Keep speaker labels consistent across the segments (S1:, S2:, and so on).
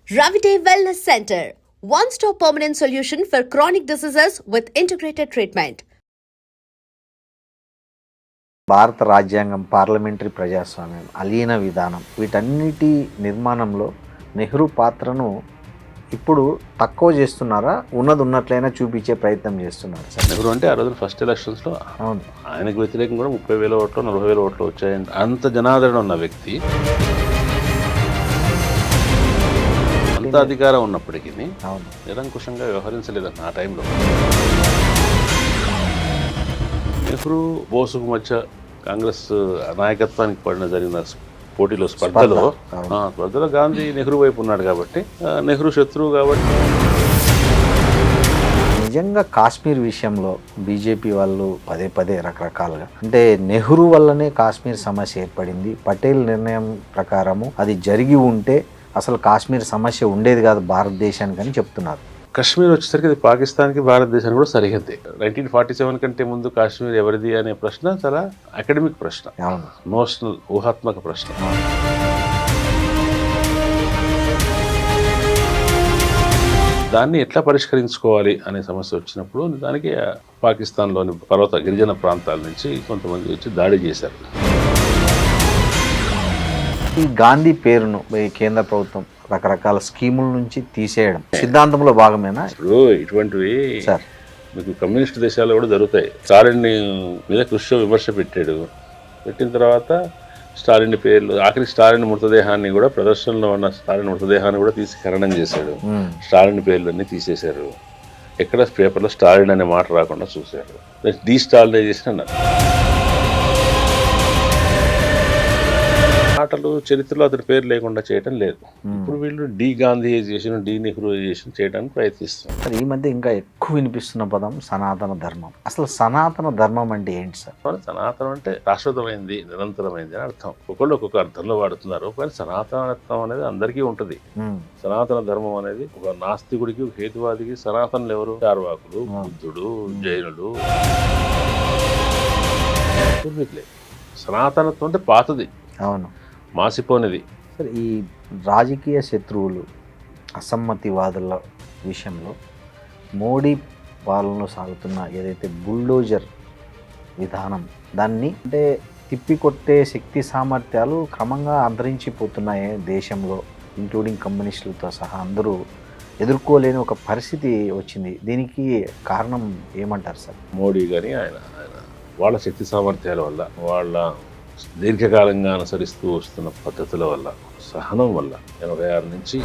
S1: Ravite Wellness Center, one-stop permanent solution for chronic diseases with integrated treatment.
S2: భారత రాజ్యాంగం, parliamentary ప్రజాస్వామ్యం, అలీన విధానం వీటన్నిటి నిర్మాణంలో నెహ్రూ పాత్రను ఇప్పుడు తక్కువ చేస్తున్నారా, ఉన్నట్లయినా చూపించే ప్రయత్నం చేస్తున్నారు సార్?
S3: నెహ్రూ అంటే ఆ రోజు ఫస్ట్ ఎలక్షన్స్లో
S2: అవును,
S3: ఆయనకు వ్యతిరేకంగా కూడా 30,000 ఓట్లు 40,000 ఓట్లు వచ్చాయండి. అంత జనాదరణ ఉన్న వ్యక్తి, అంత అధికారం ఉన్నప్పటికీ
S2: అవును,
S3: నిరంకుశంగా వ్యవహరించలేదన్న ఆ టైంలో. నెహ్రూ బోసుకు మధ్య కాంగ్రెస్ నాయకత్వానికి జరిగిన పోటీలో స్పర్ధలో గాంధీ నెహ్రూ వైపు ఉన్నాడు కాబట్టి నెహ్రూ శత్రువు కాబట్టి.
S2: నిజంగా కాశ్మీర్ విషయంలో బీజేపీ వాళ్ళు పదే పదే రకరకాలుగా, అంటే నెహ్రూ వల్లనే కాశ్మీర్ సమస్య ఏర్పడింది, పటేల్ నిర్ణయం ప్రకారము అది జరిగి ఉంటే అసలు కాశ్మీర్ సమస్య ఉండేది కాదు భారతదేశానికి అని చెప్తున్నారు.
S3: కాశ్మీర్ వచ్చేసరికి అది పాకిస్తాన్కి భారతదేశానికి కూడా సరిహద్దే. 1947 కంటే ముందు కాశ్మీర్ ఎవరిది అనే ప్రశ్న చాలా అకాడమిక్ ప్రశ్న, నోషనల్ ఊహాత్మక ప్రశ్న. దాన్ని ఎట్లా పరిష్కరించుకోవాలి అనే సమస్య వచ్చినప్పుడు దానికి పాకిస్తాన్లోని గిరిజన ప్రాంతాల నుంచి కొంతమంది వచ్చి దాడి చేశారు.
S2: ఈ గాంధీ పేరును కేంద్ర ప్రభుత్వం రకరకాల స్కీముల నుంచి తీసేయడం సిద్ధాంతంలో భాగమేనా?
S3: ఇప్పుడు ఇటువంటివి
S2: సార్
S3: మీకు కమ్యూనిస్ట్ దేశాల్లో కూడా జరుగుతాయి. స్టాలిన్ మీద ఖుష్షో విమర్శ పెట్టిన తర్వాత స్టాలిన్ పేర్లు, ఆఖరి స్టాలిన్ మృతదేహాన్ని కూడా, ప్రదర్శనలో ఉన్న స్టాలిన్ మృతదేహాన్ని కూడా తీసి ఖననం చేశాడు. స్టాలిన్ పేర్లన్నీ తీసేశారు. ఎక్కడ పేపర్లో స్టాలిన్ అనే మాట రాకుండా చూశారు. డీస్టాలినైజేషన్ అన్నారు. మాటలు చరిత్రలో అతని పేరు లేకుండా చేయడం లేదు. ఇప్పుడు వీళ్ళు డీ గాంధీయైజేషన్, డీ నెహ్రూయైజేషన్ చేయడానికి ప్రయత్నిస్తారు.
S2: ఈ మధ్య ఇంకా ఎక్కువ వినిపిస్తున్న పదం సనాతన ధర్మం. అసలు సనాతన ధర్మం అంటే ఏంటి సార్?
S3: సనాతనం అంటే శాశ్వతమైంది, నిరంతరమైంది అని అర్థం. ఒక్కొక్కళ్ళు ఒక్కొక్క అర్థంలో వాడుతున్నారు. కానీ సనాతనత్వం అనేది అందరికీ ఉంటుంది. సనాతన ధర్మం అనేది ఒక నాస్తికుడికి, ఒక హేతువాదికి సనాతనులు ఎవరు? చార్వాకులు, బుద్ధుడు, జైనులు. సనాతనత్వం అంటే పాతది,
S2: అవును,
S3: మాసిపోనిది.
S2: సరే, ఈ రాజకీయ శత్రువులు, అసమ్మతివాదుల విషయంలో మోడీ పాలనలో సాగుతున్న ఏదైతే బుల్డోజర్ విధానం, దాన్ని అంటే తిప్పికొట్టే శక్తి సామర్థ్యాలు క్రమంగా అంతరించిపోతున్నాయి దేశంలో, ఇంక్లూడింగ్ కమ్యూనిస్టులతో సహా అందరూ ఎదుర్కోలేని ఒక పరిస్థితి వచ్చింది. దీనికి కారణం ఏమంటారు సార్?
S3: మోడీ కానీ ఆయన వాళ్ళ శక్తి సామర్థ్యాల వల్ల, వాళ్ళ దీర్ఘకాలంగా అనుసరిస్తూ వస్తున్న పద్ధతుల వల్ల, సహనం వల్ల 86 నుంచి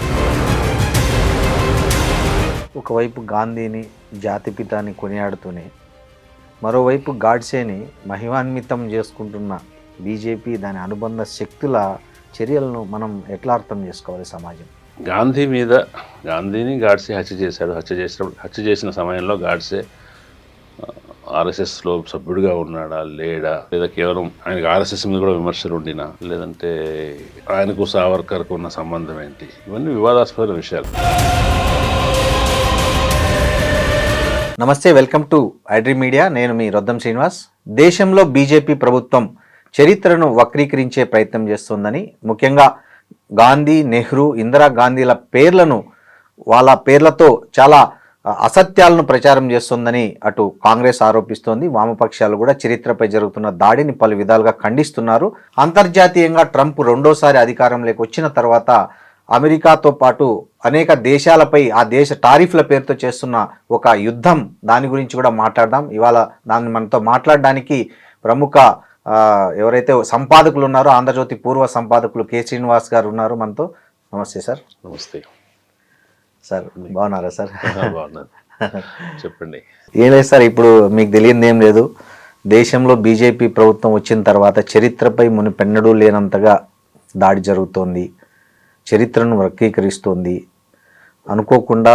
S2: ఒకవైపు గాంధీని, జాతిపితాని కొనియాడుతూనే మరోవైపు గాడ్సేని మహిమాన్వితం చేసుకుంటున్న బీజేపీ, దాని అనుబంధ శక్తుల చర్యలను మనం ఎట్లా అర్థం చేసుకోవాలి సమాజం?
S3: గాంధీని గాడ్సే హత్య చేసిన సమయంలో గాడ్సే ఆర్ఎస్ఎస్లో సభ్యుడిగా ఉన్నాడా లేడా, లేదా కేవలం ఆయనకు ఆర్ఎస్ఎస్ మీద కూడా విమర్శలు ఉండినా, లేదంటే ఆయనకు సావర్కర్కు ఉన్న సంబంధం ఏంటి, ఇవన్నీ వివాదాస్పద విషయాలు.
S2: నమస్తే, వెల్కమ్ టు ఐడ్రీ మీడియా. నేను మీ రొద్దం శ్రీనివాస్. దేశంలో బీజేపీ ప్రభుత్వం చరిత్రను వక్రీకరించే ప్రయత్నం చేస్తోందని, ముఖ్యంగా గాంధీ, నెహ్రూ, ఇందిరా గాంధీల పేర్లను, వాళ్ళ పేర్లతో చాలా అసత్యాలను ప్రచారం చేస్తోందని అటు కాంగ్రెస్ ఆరోపిస్తోంది. వామపక్షాలు కూడా చరిత్రపై జరుగుతున్న దాడిని పలు విధాలుగా ఖండిస్తున్నారు. అంతర్జాతీయంగా ట్రంప్ రెండోసారి అధికారంలోకి వచ్చిన తర్వాత అమెరికాతో పాటు అనేక దేశాలపై ఆ దేశ టారిఫ్ల పేరుతో చేస్తున్న ఒక యుద్ధం, దాని గురించి కూడా మాట్లాడదాం. ఇవాళ దాన్ని మనతో మాట్లాడడానికి ప్రముఖ ఎవరైతే సంపాదకులు ఉన్నారో, ఆంధ్రజ్యోతి పూర్వ సంపాదకులు కె శ్రీనివాస్ గారు ఉన్నారు మనతో. నమస్తే సార్.
S3: నమస్తే
S2: సార్, బాగున్నారా సార్?
S3: బాగున్నాను, చెప్పండి.
S2: ఏం లేదు సార్, ఇప్పుడు మీకు తెలియదు ఏం లేదు. దేశంలో బీజేపీ ప్రభుత్వం వచ్చిన తర్వాత చరిత్రపై మునిపెన్నడూ లేనంతగా దాడి జరుగుతోంది, చరిత్రను వక్రీకరిస్తోంది. అనుకోకుండా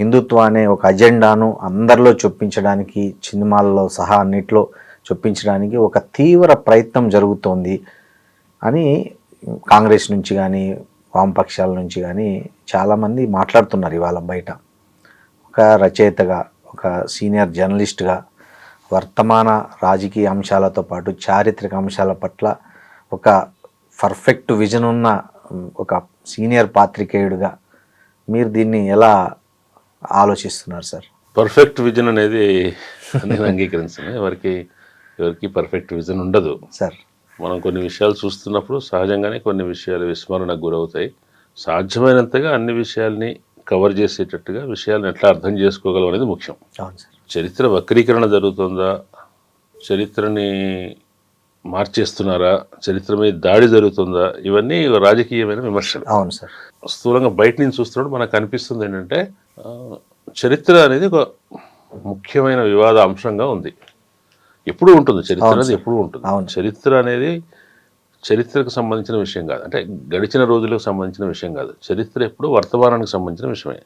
S2: హిందుత్వ అనే ఒక అజెండాను అందరిలో చొప్పించడానికి, సినిమాల్లో సహా అన్నిట్లో చొప్పించడానికి ఒక తీవ్ర ప్రయత్నం జరుగుతోంది అని కాంగ్రెస్ నుంచి కానీ, వామపక్షాల నుంచి కానీ చాలామంది మాట్లాడుతున్నారు ఇవాళ బయట. ఒక రచయితగా, ఒక సీనియర్ జర్నలిస్ట్గా, వర్తమాన రాజకీయ అంశాలతో పాటు చారిత్రక అంశాల పట్ల ఒక పర్ఫెక్ట్ విజన్ ఉన్న ఒక సీనియర్ పాత్రికేయుడిగా మీరు దీన్ని ఎలా ఆలోచిస్తున్నారు సార్?
S3: పర్ఫెక్ట్ విజన్ అనేది నేను అంగీకరించాను. ఎవరికి పర్ఫెక్ట్ విజన్ ఉండదు
S2: సార్.
S3: మనం కొన్ని విషయాలు చూస్తున్నప్పుడు సహజంగానే కొన్ని విషయాలు విస్మరణకు గురవుతాయి. సాధ్యమైనంతగా అన్ని విషయాల్ని కవర్ చేసేటట్టుగా విషయాలను ఎట్లా అర్థం చేసుకోగలం అనేది ముఖ్యం.
S2: అవును సార్.
S3: చరిత్ర వక్రీకరణ జరుగుతుందా, చరిత్రని మార్చేస్తున్నారా, చరిత్ర మీద దాడి జరుగుతుందా, ఇవన్నీ రాజకీయమైన విమర్శలు.
S2: అవును సార్.
S3: స్థూలంగా బయట నుంచి చూస్తున్నప్పుడు మనకు కనిపిస్తుంది ఏంటంటే చరిత్ర అనేది ఒక ముఖ్యమైన వివాద అంశంగా ఉంది. ఎప్పుడూ ఉంటుంది చరిత్ర అనేది, ఎప్పుడూ ఉంటుంది. చరిత్ర అనేది చరిత్రకు సంబంధించిన విషయం కాదు, అంటే గడిచిన రోజులకు సంబంధించిన విషయం కాదు. చరిత్ర ఎప్పుడు వర్తమానానికి సంబంధించిన విషయమే.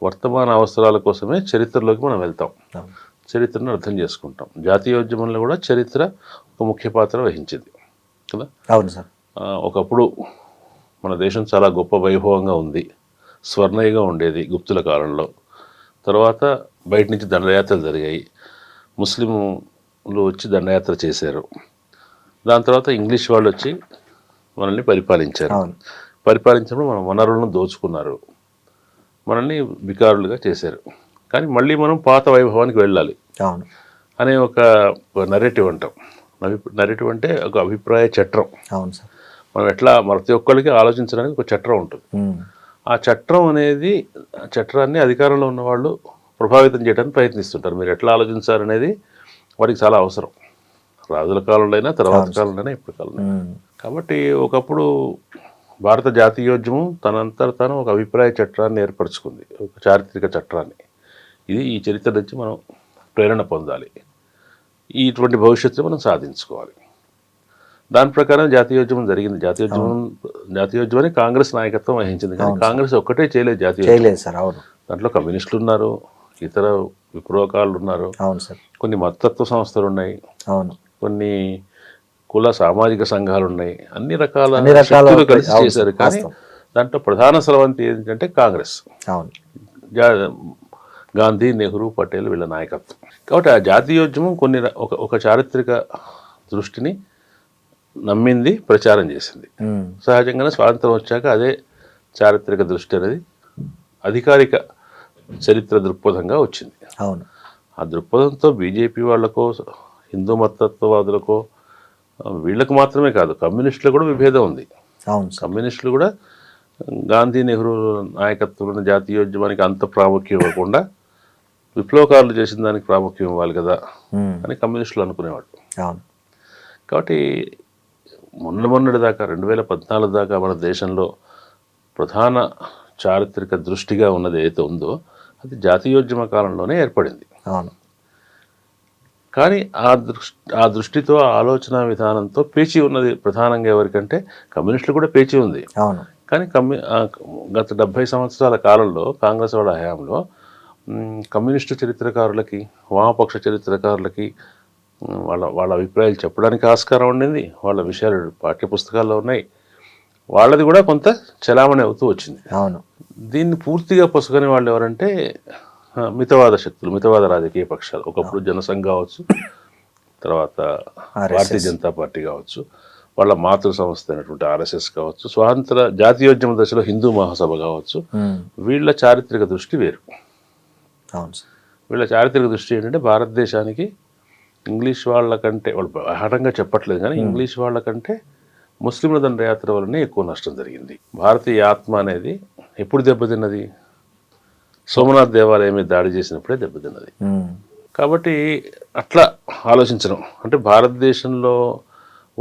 S3: వర్తమాన అవసరాల కోసమే చరిత్రలోకి మనం వెళ్తాం, చరిత్రను అర్థం చేసుకుంటాం. జాతీయోద్యమంలో కూడా చరిత్ర ఒక ముఖ్య పాత్ర వహించింది కదా.
S2: అవును సార్.
S3: ఒకప్పుడు మన దేశం చాలా గొప్ప వైభవంగా ఉంది, స్వర్ణయుగా ఉండేది గుప్తుల కాలంలో. తర్వాత బయట నుంచి దండయాత్రలు జరిగాయి, ముస్లింలు వచ్చి దండయాత్ర చేశారు. దాని తర్వాత ఇంగ్లీష్ వాళ్ళు వచ్చి మనల్ని పరిపాలించారు. పరిపాలించినప్పుడు మన వనరులను దోచుకున్నారు, మనల్ని బికారులుగా చేశారు. కానీ మళ్ళీ మనం పాత వైభవానికి వెళ్ళాలి అనే ఒక నరేటివ్ అంటాం. నరేటివ్ అంటే ఒక అభిప్రాయ చట్రం.
S2: అవును సార్.
S3: మనం ఎట్లా ప్రతి ఒక్కరికి ఆలోచించడానికి ఒక చట్రం ఉంటుంది. ఆ చట్రం అనేది, చట్రాన్ని అధికారంలో ఉన్న వాళ్ళు ప్రభావితం చేయడానికి ప్రయత్నిస్తుంటారు. మీరు ఎట్లా ఆలోచించాలనేది వారికి చాలా అవసరం, రాజుల కాలంలో అయినా, తర్వాత కాలంలో అయినా, ఇప్పుడు కాలంలో. కాబట్టి ఒకప్పుడు భారత జాతీయోద్యమం తనంతట తాను ఒక అభిప్రాయ చట్రాన్ని ఏర్పరచుకుంది, ఒక చారిత్రక చట్రాన్ని. ఇది ఈ చరిత్ర నుంచి మనం ప్రేరణ పొందాలి, ఇటువంటి భవిష్యత్తును మనం సాధించుకోవాలి. దాని ప్రకారం జాతీయోద్యమం జరిగింది. జాతీయోద్యమాన్ని కాంగ్రెస్ నాయకత్వం వహించింది. కానీ కాంగ్రెస్ ఒక్కటే చేయలేదు జాతీయోద్యమం. దాంట్లో కమ్యూనిస్టులు ఉన్నారు, ఇతర విప్లవకారులు ఉన్నారు, కొన్ని మతతత్వ సంస్థలు ఉన్నాయి, కొన్ని కుల సామాజిక సంఘాలు ఉన్నాయి, అన్ని రకాల శక్తులు కలిసి చేశారు. కానీ దాంట్లో ప్రధాన స్రవంతి ఏంటంటే కాంగ్రెస్, గాంధీ, నెహ్రూ, పటేల్ వీళ్ళ నాయకత్వం. కాబట్టి ఆ జాతీయోద్యమం కొన్ని ఒక చారిత్రక దృష్టిని నమ్మింది, ప్రచారం చేసింది. సహజంగానే స్వాతంత్రం వచ్చాక అదే చారిత్రక దృష్టి అనేది అధికారిక చరిత్ర దృక్పథంగా వచ్చింది. ఆ దృక్పథంతో బీజేపీ వాళ్ళకో, హిందూ మతత్వవాదులకో, వీళ్ళకు మాత్రమే కాదు, కమ్యూనిస్టులు కూడా విభేదం ఉంది. కమ్యూనిస్టులు కూడా గాంధీ, నెహ్రూ నాయకత్వంలో జాతీయోద్యమానికి అంత ప్రాముఖ్యం ఇవ్వకుండా విప్లవకారులు చేసిన దానికి ప్రాముఖ్యం ఇవ్వాలి కదా అని కమ్యూనిస్టులు అనుకునేవాళ్ళు. కాబట్టి మొన్నటి దాకా 2014 దాకా మన దేశంలో ప్రధాన చారిత్రక దృష్టిగా ఉన్నది ఏదైతే ఉందో అది జాతీయోద్యమ కాలంలోనే ఏర్పడింది. కానీ ఆ దృష్టితో, ఆ ఆలోచన విధానంతో పేచి ఉన్నది ప్రధానంగా ఎవరికంటే కమ్యూనిస్టులు కూడా పేచి ఉంది. కానీ గత 70 సంవత్సరాల కాలంలో కాంగ్రెస్ వాళ్ళ హయాంలో కమ్యూనిస్టు చరిత్రకారులకి, వామపక్ష చరిత్రకారులకి వాళ్ళ అభిప్రాయాలు చెప్పడానికి ఆస్కారం ఉండింది, వాళ్ళ విషయాలు పాఠ్యపుస్తకాల్లో ఉన్నాయి, వాళ్ళది కూడా కొంత చలామణి అవుతూ వచ్చింది. దీన్ని పూర్తిగా పొసగని వాళ్ళు ఎవరంటే మితవాద శక్తులు, మితవాద రాజకీయ పక్షాలు. ఒకప్పుడు జనసంఘ్ కావచ్చు, తర్వాత భారతీయ జనతా పార్టీ కావచ్చు, వాళ్ళ మాతృ సంస్థ అయినటువంటి ఆర్ఎస్ఎస్ కావచ్చు, స్వాతంత్ర జాతీయోద్యమ దశలో హిందూ మహాసభ కావచ్చు, వీళ్ళ చారిత్రక దృష్టి వేరు. వీళ్ళ చారిత్రక దృష్టి ఏంటంటే భారతదేశానికి ఇంగ్లీష్ వాళ్ళకంటే, వాళ్ళు బాహటంగా చెప్పట్లేదు కానీ ఇంగ్లీష్ వాళ్ళకంటే ముస్లింల దండయాత్ర వల్లనే ఎక్కువ నష్టం జరిగింది. భారతీయ ఆత్మ అనేది ఎప్పుడు దెబ్బతిన్నది? సోమనాథ్ దేవాలయం మీద దాడి చేసినప్పుడే దెబ్బతిన్నది. కాబట్టి అట్లా ఆలోచించడం అంటే భారతదేశంలో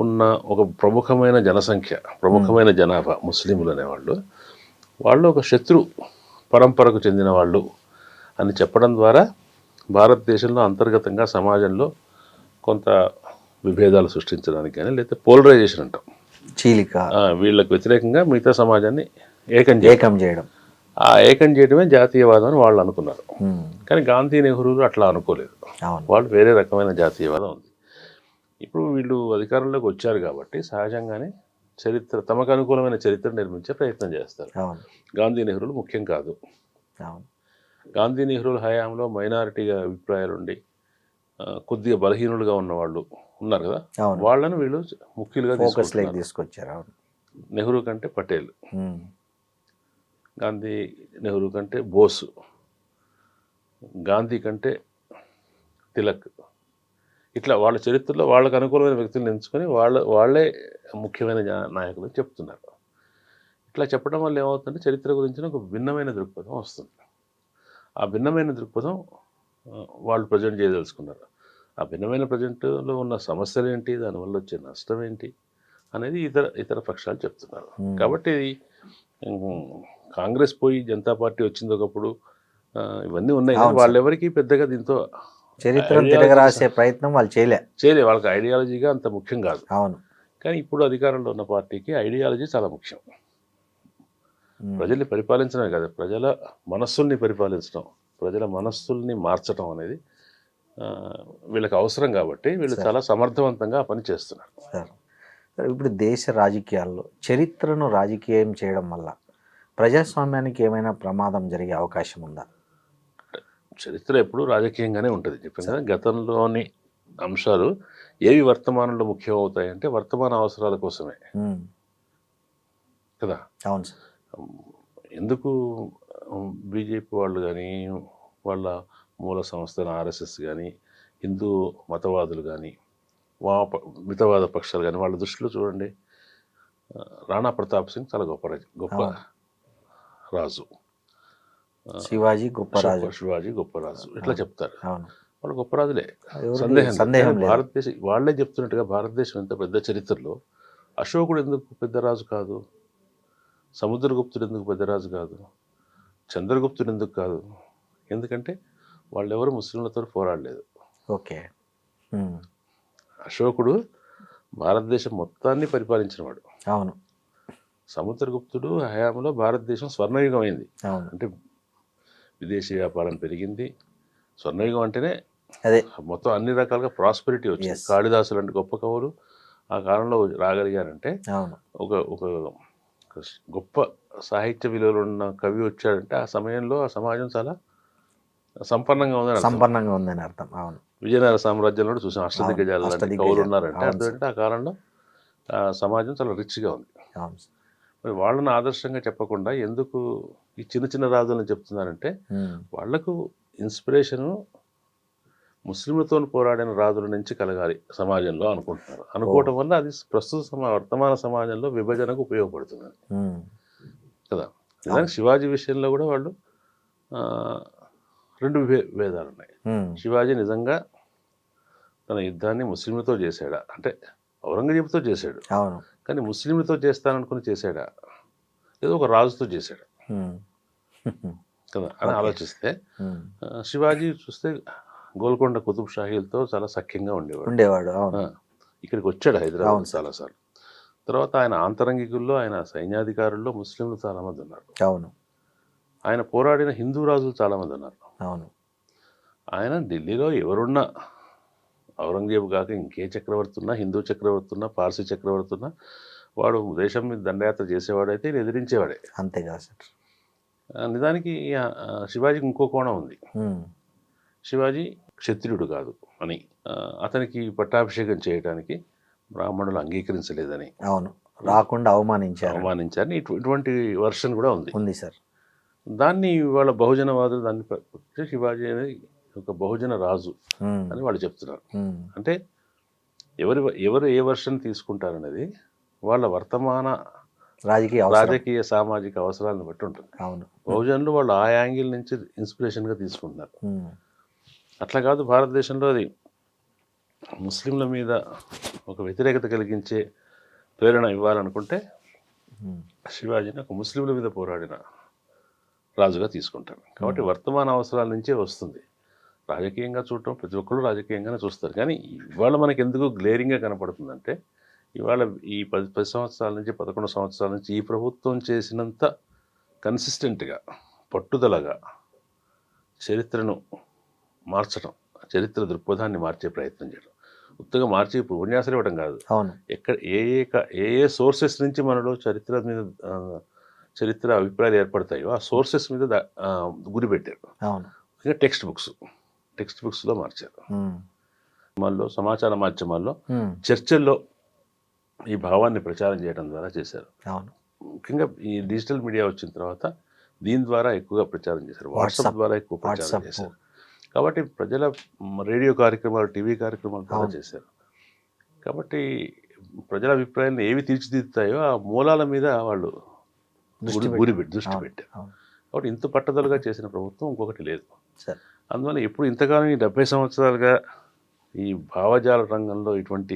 S3: ఉన్న ఒక ప్రముఖమైన జనసంఖ్య, ప్రముఖమైన జనాభా ముస్లింలు అనేవాళ్ళు, వాళ్ళు ఒక శత్రు పరంపరకు చెందిన వాళ్ళు అని చెప్పడం ద్వారా భారతదేశంలో అంతర్గతంగా సమాజంలో కొంత విభేదాలు సృష్టించడానికి కానీ, లేకపోతే పోలరైజేషన్ అంటాం,
S2: చీలిక,
S3: వీళ్ళకు వ్యతిరేకంగా మిగతా సమాజాన్ని ఏకం చేయడం, ఆ ఏకం చేయడమే జాతీయవాదం అని వాళ్ళు అనుకున్నారు. కానీ గాంధీ, నెహ్రూలు అట్లా అనుకోలేదు. వాళ్ళు వేరే రకమైన జాతీయవాదం ఉంది. ఇప్పుడు వీళ్ళు అధికారంలోకి వచ్చారు కాబట్టి సహజంగానే చరిత్ర, తమకు అనుకూలమైన చరిత్ర నిర్మించే ప్రయత్నం చేస్తారు. గాంధీ, నెహ్రూలు ముఖ్యం కాదు. గాంధీ, నెహ్రూల హయాంలో మైనారిటీగా అభిప్రాయాలుండి కొద్దిగా బలహీనులుగా ఉన్నవాళ్ళు ఉన్నారు కదా, వాళ్ళని వీళ్ళు ముఖ్యులుగా తీసుకొచ్చారు. నెహ్రూ కంటే పటేల్, గాంధీ నెహ్రూ కంటే బోసు, గాంధీ కంటే తిలక్, ఇట్లా వాళ్ళ చరిత్రలో వాళ్ళకు అనుకూలమైన వ్యక్తులను ఎంచుకొని వాళ్ళే ముఖ్యమైన నాయకులు చెప్తున్నారు. ఇట్లా చెప్పడం వల్ల ఏమవుతుందంటే చరిత్ర గురించిన ఒక భిన్నమైన దృక్పథం వస్తుంది. ఆ భిన్నమైన దృక్పథం వాళ్ళు ప్రజెంట్ చేయదలుచుకున్నారు. ఆ భిన్నమైన ప్రజెంట్లో ఉన్న సమస్యలు ఏంటి, దానివల్ల వచ్చే నష్టం ఏంటి అనేది ఇతర పక్షాలు చెప్తున్నారు. కాబట్టి కాంగ్రెస్ పోయి జనతా పార్టీ వచ్చింది ఒకప్పుడు, ఇవన్నీ ఉన్నాయి. వాళ్ళెవరికి పెద్దగా దీంతో
S2: చరిత్రను తిరగరాసే ప్రయత్నం వాళ్ళు చేయలే.
S3: వాళ్ళకి ఐడియాలజీగా అంత ముఖ్యం కాదు.
S2: అవును.
S3: కానీ ఇప్పుడు అధికారంలో ఉన్న పార్టీకి ఐడియాలజీ చాలా ముఖ్యం. ప్రజల్ని పరిపాలించడమే కాదు, ప్రజల మనస్సుల్ని పరిపాలించడం, ప్రజల మనస్సుల్ని మార్చడం అనేది వీళ్ళకి అవసరం. కాబట్టి వీళ్ళు చాలా సమర్థవంతంగా ఆ పని చేస్తున్నారు.
S2: సార్, ఇప్పుడు దేశ రాజకీయాల్లో చరిత్రను రాజకీయం చేయడం వల్ల ప్రజాస్వామ్యానికి ఏమైనా ప్రమాదం జరిగే అవకాశం ఉందా?
S3: చరిత్ర ఎప్పుడు రాజకీయంగానే ఉంటుంది. చెప్పాను కదా, గతంలోని అంశాలు ఏవి వర్తమానంలో ముఖ్యం అవుతాయంటే వర్తమాన అవసరాల కోసమే కదా.
S2: అవును సార్.
S3: ఎందుకు బీజేపీ వాళ్ళు కానీ, వాళ్ళ మూల సంస్థ ఆర్ఎస్ఎస్ కానీ, హిందూ మతవాదులు కానీ, మితవాద పక్షాలు కానీ, వాళ్ళ దృష్టిలో చూడండి, రాణా ప్రతాప్ సింగ్ చాలా గొప్ప రాజు,
S2: శివాజీ గొప్ప
S3: రాజు ఇట్లా చెప్తారు. వాళ్ళు గొప్ప రాజులే,
S2: సందేహం.
S3: భారతదేశం వాళ్ళే చెప్తున్నట్టుగా భారతదేశం ఎంత పెద్ద చరిత్రలో అశోకుడు ఎందుకు పెద్ద రాజు కాదు, సముద్రగుప్తుడు ఎందుకు పెద్ద రాజు కాదు, చంద్రగుప్తుడు ఎందుకు కాదు? ఎందుకంటే వాళ్ళెవరు ముస్లింలతో పోరాడలేదు.
S2: ఓకే.
S3: అశోకుడు భారతదేశం మొత్తాన్ని పరిపాలించినవాడు.
S2: అవును.
S3: సముద్రగుప్తుడు హయాంలో భారతదేశం స్వర్ణయుగం అయింది.
S2: అంటే
S3: విదేశీ వ్యాపారం పెరిగింది. స్వర్ణయుగం అంటేనే
S2: అదే,
S3: మొత్తం అన్ని రకాలుగా ప్రాస్పెరిటీ వచ్చింది. కాళిదాసు లాంటి గొప్ప కవులు ఆ కాలంలో రాగలిగారంటే, ఒక గొప్ప సాహిత్య విలువలు ఉన్న కవి వచ్చాడంటే ఆ సమయంలో ఆ సమాజం చాలా సంపన్నంగా ఉందని
S2: అర్థం. అవును.
S3: విజయనగర సామ్రాజ్యంలో చూసాం, అష్టదిగ్గజాలు లాంటి కవులు ఉన్నారంటే అంటే ఆ కాలంలో సమాజం చాలా రిచ్గా ఉంది. మరి వాళ్ళని ఆదర్శంగా చెప్పకుండా ఎందుకు ఈ చిన్న చిన్న రాజులను చెప్తున్నారంటే, వాళ్లకు ఇన్స్పిరేషను ముస్లింలతో పోరాడిన రాజుల నుంచి కలగాలి సమాజంలో అనుకుంటున్నారు. అనుకోవటం వల్ల అది ప్రస్తుత వర్తమాన సమాజంలో విభజనకు ఉపయోగపడుతుంది కదా. నిజానికి శివాజీ విషయంలో కూడా వాళ్ళు రెండు భేదాలు ఉన్నాయి. శివాజీ నిజంగా తన యుద్ధాన్ని ముస్లింలతో చేశాడా అంటే ఔరంగజేబుతో చేశాడు, కానీ ముస్లింలతో చేస్తాననుకుని చేశాడా ఏదో ఒక రాజుతో చేశాడు కదా అని ఆలోచిస్తే, శివాజీ చూస్తే గోల్కొండ కుతుబ్ షాహీలతో చాలా సఖ్యంగా ఉండేవాడు. ఇక్కడికి వచ్చాడు హైదరాబాద్ చాలాసార్లు. తర్వాత ఆయన ఆంతరంగికుల్లో, ఆయన సైన్యాధికారుల్లో ముస్లింలు చాలామంది ఉన్నారు.
S2: అవును.
S3: ఆయన పోరాడిన హిందూ రాజులు చాలామంది ఉన్నారు.
S2: అవును.
S3: ఆయన ఢిల్లీలో ఎవరున్నా, ఔరంగజేబు కాక ఇంకే చక్రవర్తి ఉన్నా, హిందూ చక్రవర్తి ఉన్నా, పార్సీ చక్రవర్తి ఉన్నా, వాడు దేశం మీద దండయాత్ర చేసేవాడైతే ఎదిరించేవాడే.
S2: అంతేగా సార్.
S3: నిజానికి శివాజీకి ఇంకో కోణం ఉంది. శివాజీ క్షత్రియుడు కాదు అని, అతనికి పట్టాభిషేకం చేయడానికి బ్రాహ్మణులు అంగీకరించలేదని,
S2: అవును, రాకుండా అవమానించారని
S3: ఇటువంటి వర్షన్ కూడా ఉంది
S2: సార్.
S3: దాన్ని వాళ్ళ బహుజనవాదులు దాన్ని శివాజీ అనేది ఒక బహుజన రాజు అని వాళ్ళు చెప్తున్నారు. అంటే ఎవరు ఏ వర్షన్ తీసుకుంటారనేది వాళ్ళ వర్తమాన రాజకీయ సామాజిక అవసరాలను బట్టి ఉంటుంది. బహుజనులు వాళ్ళు ఆ యాంగిల్ నుంచి ఇన్స్పిరేషన్గా తీసుకుంటున్నారు. అట్లా కాదు, భారతదేశంలో అది ముస్లింల మీద ఒక వ్యతిరేకత కలిగించే ప్రేరణ ఇవ్వాలనుకుంటే శివాజీని ఒక ముస్లింల మీద పోరాడిన రాజుగా తీసుకుంటారు. కాబట్టి వర్తమాన అవసరాల నుంచే వస్తుంది. రాజకీయంగా చూడటం ప్రతి ఒక్కరు రాజకీయంగానే చూస్తారు. కానీ ఇవాళ మనకి ఎందుకు గ్లేరింగ్గా కనపడుతుందంటే, ఇవాళ ఈ 10 సంవత్సరాల నుంచి 11 సంవత్సరాల నుంచి ఈ ప్రభుత్వం చేసినంత కన్సిస్టెంట్గా, పట్టుదలగా చరిత్రను మార్చడం, చరిత్ర దృక్పథాన్ని మార్చే ప్రయత్నం చేయడం, ఉత్తగా మార్చి ఉపన్యాసాలు ఇవ్వడం కాదు, ఎక్కడ ఏ సోర్సెస్ నుంచి మనలో చరిత్ర అభిప్రాయాలు ఏర్పడతాయో ఆ సోర్సెస్ మీద గురి పెట్టారు. ఇంకా టెక్స్ట్ బుక్స్లో మార్చారు. మాల్లో సమాచార మాధ్యమాల్లో చర్చల్లో ఈ భావాన్ని ప్రచారం చేయడం ద్వారా చేశారు. ముఖ్యంగా ఈ డిజిటల్ మీడియా వచ్చిన తర్వాత దీని ద్వారా ఎక్కువగా ప్రచారం చేశారు, వాట్సాప్ ద్వారా ఎక్కువ ప్రచారం చేశారు. కాబట్టి ప్రజల రేడియో కార్యక్రమాలు, టీవీ కార్యక్రమాలు ద్వారా చేశారు. కాబట్టి ప్రజల అభిప్రాయాలను ఏవి తీర్చిదిద్దుతాయో ఆ మూలాల మీద వాళ్ళు దృష్టి పెట్టారు. కాబట్టి ఇంత పట్టుదలగా చేసిన ప్రభుత్వం ఇంకొకటి లేదు. అందువల్ల ఎప్పుడు ఇంతకాలం ఈ 70 సంవత్సరాలుగా ఈ భావజాల రంగంలో ఇటువంటి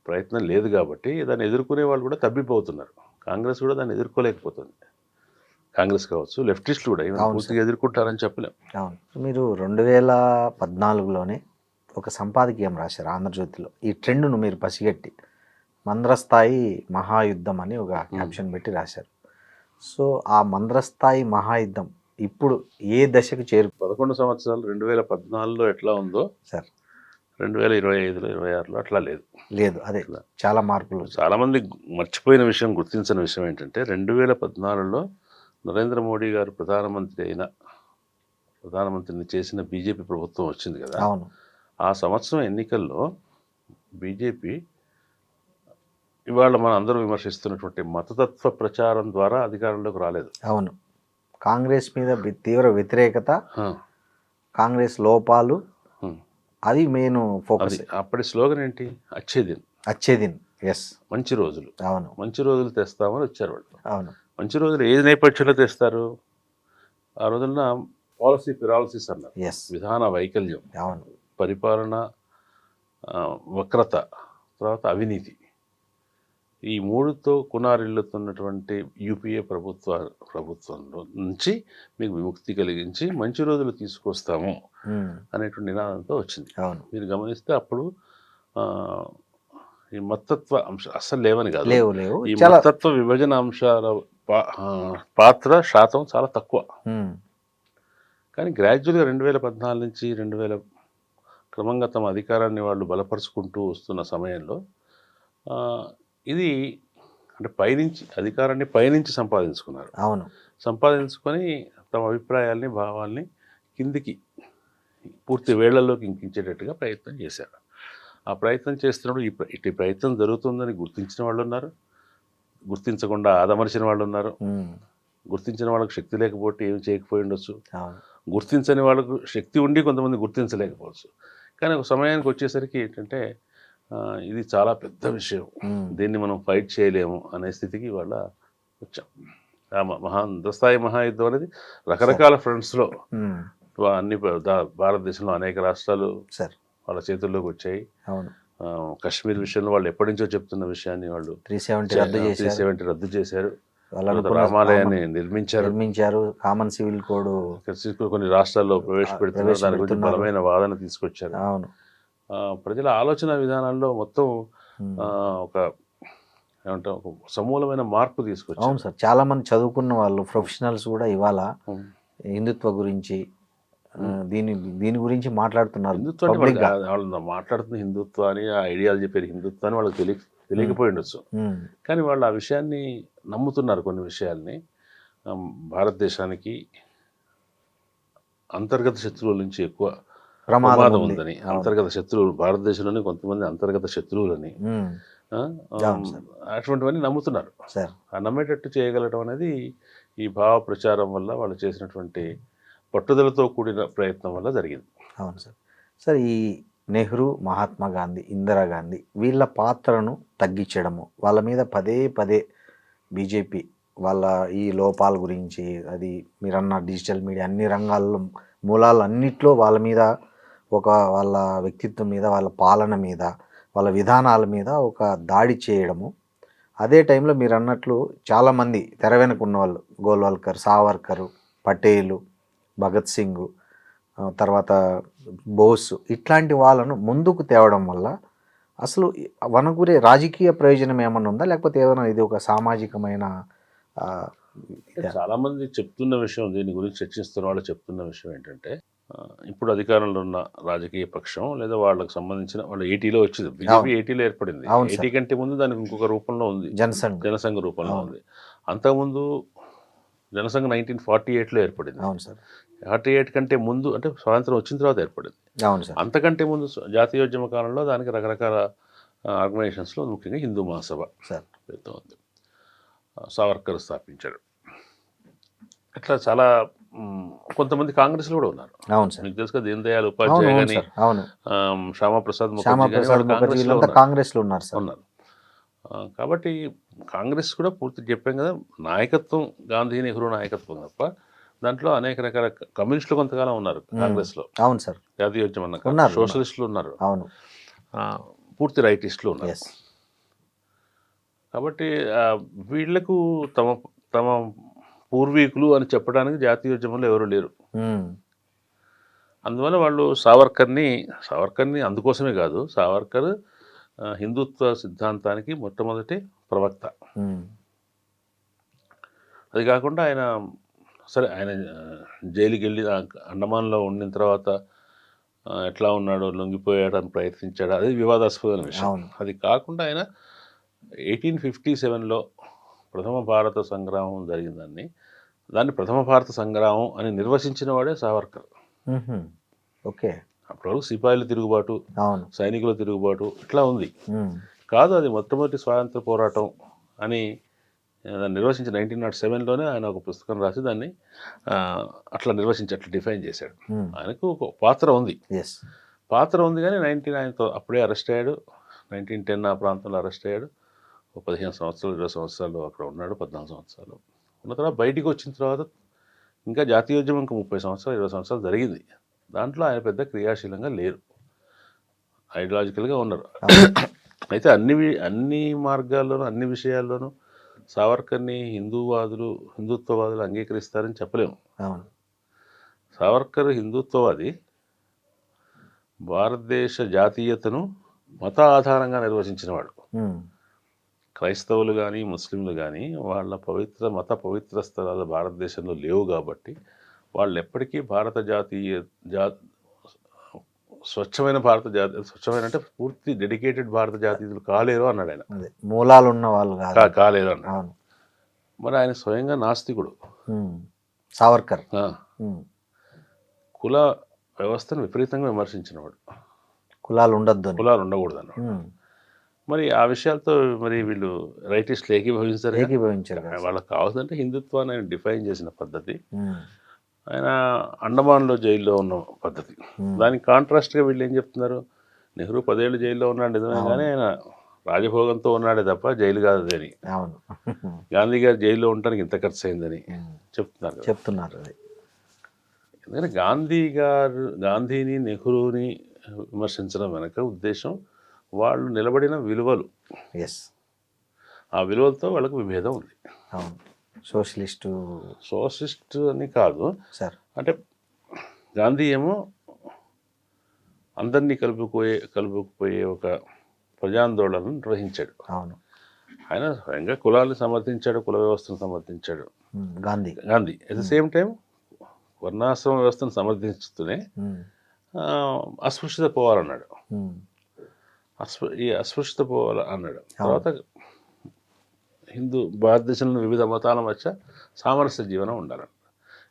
S3: ప్రయత్నం లేదు కాబట్టి దాన్ని ఎదుర్కొనే వాళ్ళు కూడా తబ్బిపోతున్నారు. కాంగ్రెస్ కూడా దాన్ని ఎదుర్కోలేకపోతుంది. కాంగ్రెస్ కావచ్చు, లెఫ్టిస్టులు కూడా పూర్తిగా ఎదుర్కొంటారని చెప్పలేం.
S2: అవును, మీరు 2014లోనే ఒక సంపాదకీయం రాశారు ఆంధ్రజ్యోతిలో. ఈ ట్రెండ్ను మీరు పసిగట్టి మంద్రస్థాయి మహాయుద్ధం అని ఒక క్యాప్షన్ పెట్టి రాశారు. సో ఆ మంద్రస్థాయి మహాయుద్ధం ఇప్పుడు ఏ దశకు
S3: 11 సంవత్సరాలు 2014లో ఎట్లా ఉందో సార్ 2025లో 26లో అట్లా
S2: లేదు. అదే చాలా మార్పులు.
S3: చాలామంది మర్చిపోయిన విషయం, గుర్తించిన విషయం ఏంటంటే 2014లో నరేంద్ర మోడీ గారు ప్రధానమంత్రిని చేసిన బీజేపీ ప్రభుత్వం వచ్చింది కదా.
S2: అవును.
S3: ఆ సంవత్సరం ఎన్నికల్లో బీజేపీ ఇవాళ మనం అందరూ విమర్శిస్తున్నటువంటి మతతత్వ ప్రచారం ద్వారా అధికారంలోకి రాలేదు.
S2: అవును, కాంగ్రెస్ మీద తీవ్ర వ్యతిరేకత, కాంగ్రెస్ లోపాలు, అది మెయిన్ ఫోకస్.
S3: అప్పటి స్లోగన్ ఏంటి? అచ్చేదిన్. ఎస్, మంచి రోజులు.
S2: అవును,
S3: మంచి రోజులు తెస్తామని వచ్చారు వాళ్ళు.
S2: అవును,
S3: మంచి రోజులు ఏ నేపథ్యంలో తెస్తారు? ఆ రోజున పాలసీ పిరాలసిస్ అన్నారు, విధాన వైకల్యం,
S2: అవును,
S3: పరిపాలన వక్రత, తర్వాత అవినీతి, ఈ మూడుతో కునారిల్లుతున్నటువంటి యూపీఏ ప్రభుత్వంలో నుంచి మీకు విముక్తి కలిగించి మంచి రోజులు తీసుకొస్తాము అనేటువంటి నినాదంతో వచ్చింది. మీరు గమనిస్తే అప్పుడు ఈ మతత్వ అంశాలు అస్సలు లేవని కాదు, ఈ మతత్వ విభజన అంశాల పాత్ర శాతం చాలా తక్కువ. కానీ గ్రాడ్యువల్గా 2014 నుంచి 2000 క్రమంగా తమ అధికారాన్ని వాళ్ళు బలపరుచుకుంటూ వస్తున్న సమయంలో ఇది అంటే అధికారాన్ని పైనుంచి సంపాదించుకున్నారు.
S2: అవును,
S3: సంపాదించుకొని తమ అభిప్రాయాల్ని, భావాల్ని కిందికి పూర్తి వేళ్లలోకి ఇంకించేటట్టుగా ప్రయత్నం చేశారు. ఆ ప్రయత్నం చేస్తున్నప్పుడు ఇటు ప్రయత్నం జరుగుతుందని గుర్తించిన వాళ్ళు ఉన్నారు, గుర్తించకుండా ఆదమర్చిన వాళ్ళు ఉన్నారు. గుర్తించిన వాళ్ళకు శక్తి లేకపోతే ఏమి చేయకపోయి ఉండొచ్చు, గుర్తించని వాళ్ళకు శక్తి ఉండి కొంతమంది గుర్తించలేకపోవచ్చు. కానీ ఒక సమయానికి వచ్చేసరికి ఏంటంటే ఇది చాలా పెద్ద విషయం, దీన్ని మనం ఫైట్ చేయలేము అనే స్థితికి వాళ్ళ వచ్చాం. మంద్రస్థాయి మహాయుద్ధం అనేది రకరకాల ఫ్రంట్స్లో అన్ని భారతదేశంలో అనేక రాష్ట్రాలు వాళ్ళ చేతుల్లోకి వచ్చాయి. కశ్మీర్ విషయంలో వాళ్ళు ఎప్పటి నుంచో చెప్తున్న విషయాన్ని వాళ్ళు 370 రద్దు చేశారు. రామాలయాన్ని నిర్మించారు. కామన్ సివిల్ కోడ్ కొన్ని రాష్ట్రాల్లో ప్రవేశపెడుతున్నారు. దాని గురించి బలమైన వాదన తీసుకొచ్చారు. ప్రజల ఆలోచన విధానాల్లో మొత్తం ఒక ఏమంటాం ఒక సమూలమైన మార్పు తీసుకొచ్చారు.
S2: అవును సార్, చాలా మంది చదువుకున్న వాళ్ళు, ప్రొఫెషనల్స్ కూడా ఇవాళ హిందుత్వ గురించి దీని గురించి మాట్లాడుతున్నారు.
S3: వాళ్ళు మాట్లాడుతున్న హిందుత్వ అని, ఆ ఐడియాలజీ పేరు హిందుత్వ అని వాళ్ళకి తెలియకపోయి ఉండొచ్చు. కానీ వాళ్ళు ఆ విషయాన్ని నమ్ముతున్నారు. కొన్ని విషయాల్ని భారతదేశానికి అంతర్గత శత్రువుల నుంచి ఎక్కువ ప్రమాదం ఉందని, అంతర్గత శత్రువులు భారతదేశంలోనే కొంతమంది అంతర్గత శత్రువులని, అటువంటివన్నీ నమ్ముతున్నారు. ఆ నమ్మేటట్టు చేయగలగడం అనేది ఈ భావ ప్రచారం వల్ల వాళ్ళు చేసినటువంటి పట్టుదలతో కూడిన ప్రయత్నం వల్ల జరిగింది.
S2: అవును సార్. సార్, ఈ నెహ్రూ, మహాత్మా గాంధీ, ఇందిరాగాంధీ వీళ్ళ పాత్రను తగ్గించడము, వాళ్ళ మీద పదే పదే బీజేపీ వాళ్ళ ఈ లోపాల గురించి, అది మీరన్న డిజిటల్ మీడియా అన్ని రంగాల్లో మూలాలు అన్నిట్లో వాళ్ళ మీద వాళ్ళ వ్యక్తిత్వం మీద, వాళ్ళ పాలన మీద, వాళ్ళ విధానాల మీద ఒక దాడి చేయడము. అదే టైంలో మీరు అన్నట్లు చాలామంది తెర వెనుక ఉన్నవాళ్ళు, గోల్వాల్కర్, సావర్కర్, పటేలు, భగత్ సింగ్, తర్వాత బోస్, ఇట్లాంటి వాళ్ళను ముందుకు తేవడం వల్ల అసలు వనగురే రాజకీయ ప్రయోజనం ఏమన్నా ఉందా, లేకపోతే ఏదైనా ఇది ఒక సామాజికమైన?
S3: చాలామంది చెప్తున్న విషయం, దీని గురించి చర్చిస్తున్న వాళ్ళు చెప్తున్న విషయం ఏంటంటే, ఇప్పుడు అధికారంలో ఉన్న రాజకీయ పక్షం లేదా వాళ్ళకి సంబంధించిన వాళ్ళు 80లో వచ్చింది, బీజేపీ 80లో ఏర్పడింది. 80 కంటే ముందు దానికి ఇంకొక రూపంలో ఉంది, జనసంఘ రూపంలో ఉంది. అంతకుముందు జనసంఘ 1948లో ఏర్పడింది.
S2: అవును సార్.
S3: 48 కంటే ముందు అంటే స్వాతంత్రం వచ్చిన తర్వాత ఏర్పడింది.
S2: అవును సార్.
S3: అంతకంటే ముందు జాతీయోద్యమ కాలంలో దానికి రకరకాల ఆర్గనైజేషన్స్లో ముఖ్యంగా హిందూ మహాసభ పేరుతో ఉంది, సావర్కర్ స్థాపించాడు. ఇట్లా చాలా కొంతమంది కాంగ్రెస్లో కూడా ఉన్నారు.
S2: అవును సార్.
S3: మీకు తెలుసు కదా, దీన్ దయాళ్
S2: అవును
S3: ఉపాధ్యాయ
S2: అవును
S3: కానీ
S2: సార్. అవును.
S3: శ్యామాప్రసాద్ ముఖర్జీ కానీ
S2: శ్యామాప్రసాద్
S3: వాళ్ళు
S2: ముఖర్జీ
S3: కాంగ్రెస్లో
S2: వీళ్ళంతా
S3: ఉన్నారు.
S2: కాంగ్రెస్లో ఉన్నారు సార్.
S3: ఉన్నారు. కాబట్టి కాంగ్రెస్ కూడా పూర్తి చెప్పాం కదా, నాయకత్వం గాంధీ నెహ్రూ నాయకత్వం తప్ప దాంట్లో అనేక రకాల కమ్యూనిస్టులు కొంతకాలం ఉన్నారు కాంగ్రెస్లో.
S2: అవును సార్.
S3: జాతీయోద్యమం అన్నాక
S2: ఉన్నారు.
S3: సోషలిస్టులు ఉన్నారు,
S2: అవును.
S3: పూర్తి రైటిస్టులు ఉన్నారు.
S2: ఎస్.
S3: కాబట్టి వీళ్లకు తమ తమ పూర్వీకులు అని చెప్పడానికి జాతీయోద్యమంలో ఎవరు లేరు. అందువల్ల వాళ్ళు సావర్కర్ని అందుకోసమే కాదు, సావర్కర్ హిందుత్వ సిద్ధాంతానికి మొట్టమొదటి ప్రవక్త. అది కాకుండా ఆయన జైలుకి వెళ్ళి అండమాన్లో ఉండిన తర్వాత ఎట్లా ఉన్నాడో, లొంగిపోయాడని ప్రయత్నించాడు, అది వివాదాస్పదమైన విషయం. అది కాకుండా ఆయన 1857లో ప్రథమ భారత సంగ్రామం జరిగిందని, దాన్ని ప్రథమ భారత సంగ్రామం అని నిర్వచించిన వాడే సావర్కర్.
S2: ఓకే.
S3: అప్పుడు సిపాయిల తిరుగుబాటు, సైనికుల తిరుగుబాటు ఇట్లా ఉంది కాదు, అది మొట్టమొదటి స్వాతంత్ర పోరాటం అని దాన్ని నిర్వచించి 1907లోనే ఆయన ఒక పుస్తకం రాసి దాన్ని అట్లా నిర్వచించి అట్లా డిఫైన్ చేశాడు. ఆయనకు ఒక పాత్ర ఉంది కానీ 1909తో అప్పుడే అరెస్ట్ అయ్యాడు. 1910 ఆ ప్రాంతంలో అరెస్ట్ అయ్యాడు. ఒక 15 సంవత్సరాలు 20 సంవత్సరాలు అక్కడ ఉన్నాడు. 14 సంవత్సరాలు ఉన్న తర్వాత బయటికి వచ్చిన తర్వాత ఇంకా జాతీయోద్యమం ఇంకా 30 సంవత్సరాలు 20 సంవత్సరాలు జరిగింది. దాంట్లో ఆయన పెద్ద క్రియాశీలంగా లేరు, ఐడియాలజికల్గా ఉన్నారు. అయితే అన్ని మార్గాల్లోనూ అన్ని విషయాల్లోనూ సావర్కర్ని హిందుత్వవాదులు అంగీకరిస్తారని చెప్పలేము. సావర్కర్ హిందుత్వవాది, భారతదేశ జాతీయతను మత ఆధారంగా నిర్వచించినవాడు. క్రైస్తవులు కానీ ముస్లింలు కానీ వాళ్ళ మత పవిత్ర స్థలాలు భారతదేశంలో లేవు కాబట్టి వాళ్ళు ఎప్పటికీ స్వచ్ఛమైన అంటే పూర్తి డెడికేటెడ్ భారత జాతీయులు కాలేరు అన్నాడు ఆయన.
S2: మూలాలు ఉన్న వాళ్ళు
S3: కాలేరు అన్నాడు. మరి ఆయన స్వయంగా నాస్తికుడు
S2: సావర్కర్.
S3: కుల వ్యవస్థను విపరీతంగా విమర్శించినవాడు.
S2: కులాలు
S3: ఉండకూడదు అన్నాడు. మరి ఆ విషయాలతో మరి వీళ్ళు రైటిస్టులు ఏకీభవించారు. వాళ్ళకి కావాల్సిందంటే హిందుత్వాన్ని ఆయన డిఫైన్ చేసిన పద్ధతి, ఆయన అండమాన్లో జైల్లో ఉన్న పద్ధతి. దానికి కాంట్రాస్ట్గా వీళ్ళు ఏం చెప్తున్నారు, నెహ్రూ 10 ఏళ్ళు జైల్లో ఉన్నాడు నిజమే, కానీ ఆయన రాజభోగంతో ఉన్నాడే తప్ప జైలు కాదు అని. గాంధీ గారు జైల్లో ఉండడానికి ఇంత ఖర్చు అయిందని చెప్తున్నారు. ఎందుకంటే గాంధీని నెహ్రూని విమర్శించడం వెనక ఉద్దేశం వాళ్ళు నిలబడిన విలువలు. ఆ విలువలతో వాళ్ళకు విభేదం ఉంది. సోషలిస్ట్ అని కాదు
S2: సార్,
S3: అంటే గాంధీ ఏమో అందరినీ కలుపుకుపోయే ఒక ప్రజాందోళనను నిర్వహించాడు. ఆయన స్వయంగా కులాన్ని సమర్థించాడు, కుల వ్యవస్థను సమర్థించాడు Gandhi. At the same time వర్ణాశ్రమ వ్యవస్థను సమర్థించుతూనే అస్పృశ్యత పోవాలన్నాడు. అస్పృశ్యత పోవాలన్నాడు. తర్వాత భారతదేశంలో వివిధ మతాల మధ్య సామరస్య జీవనం ఉండాలన్న,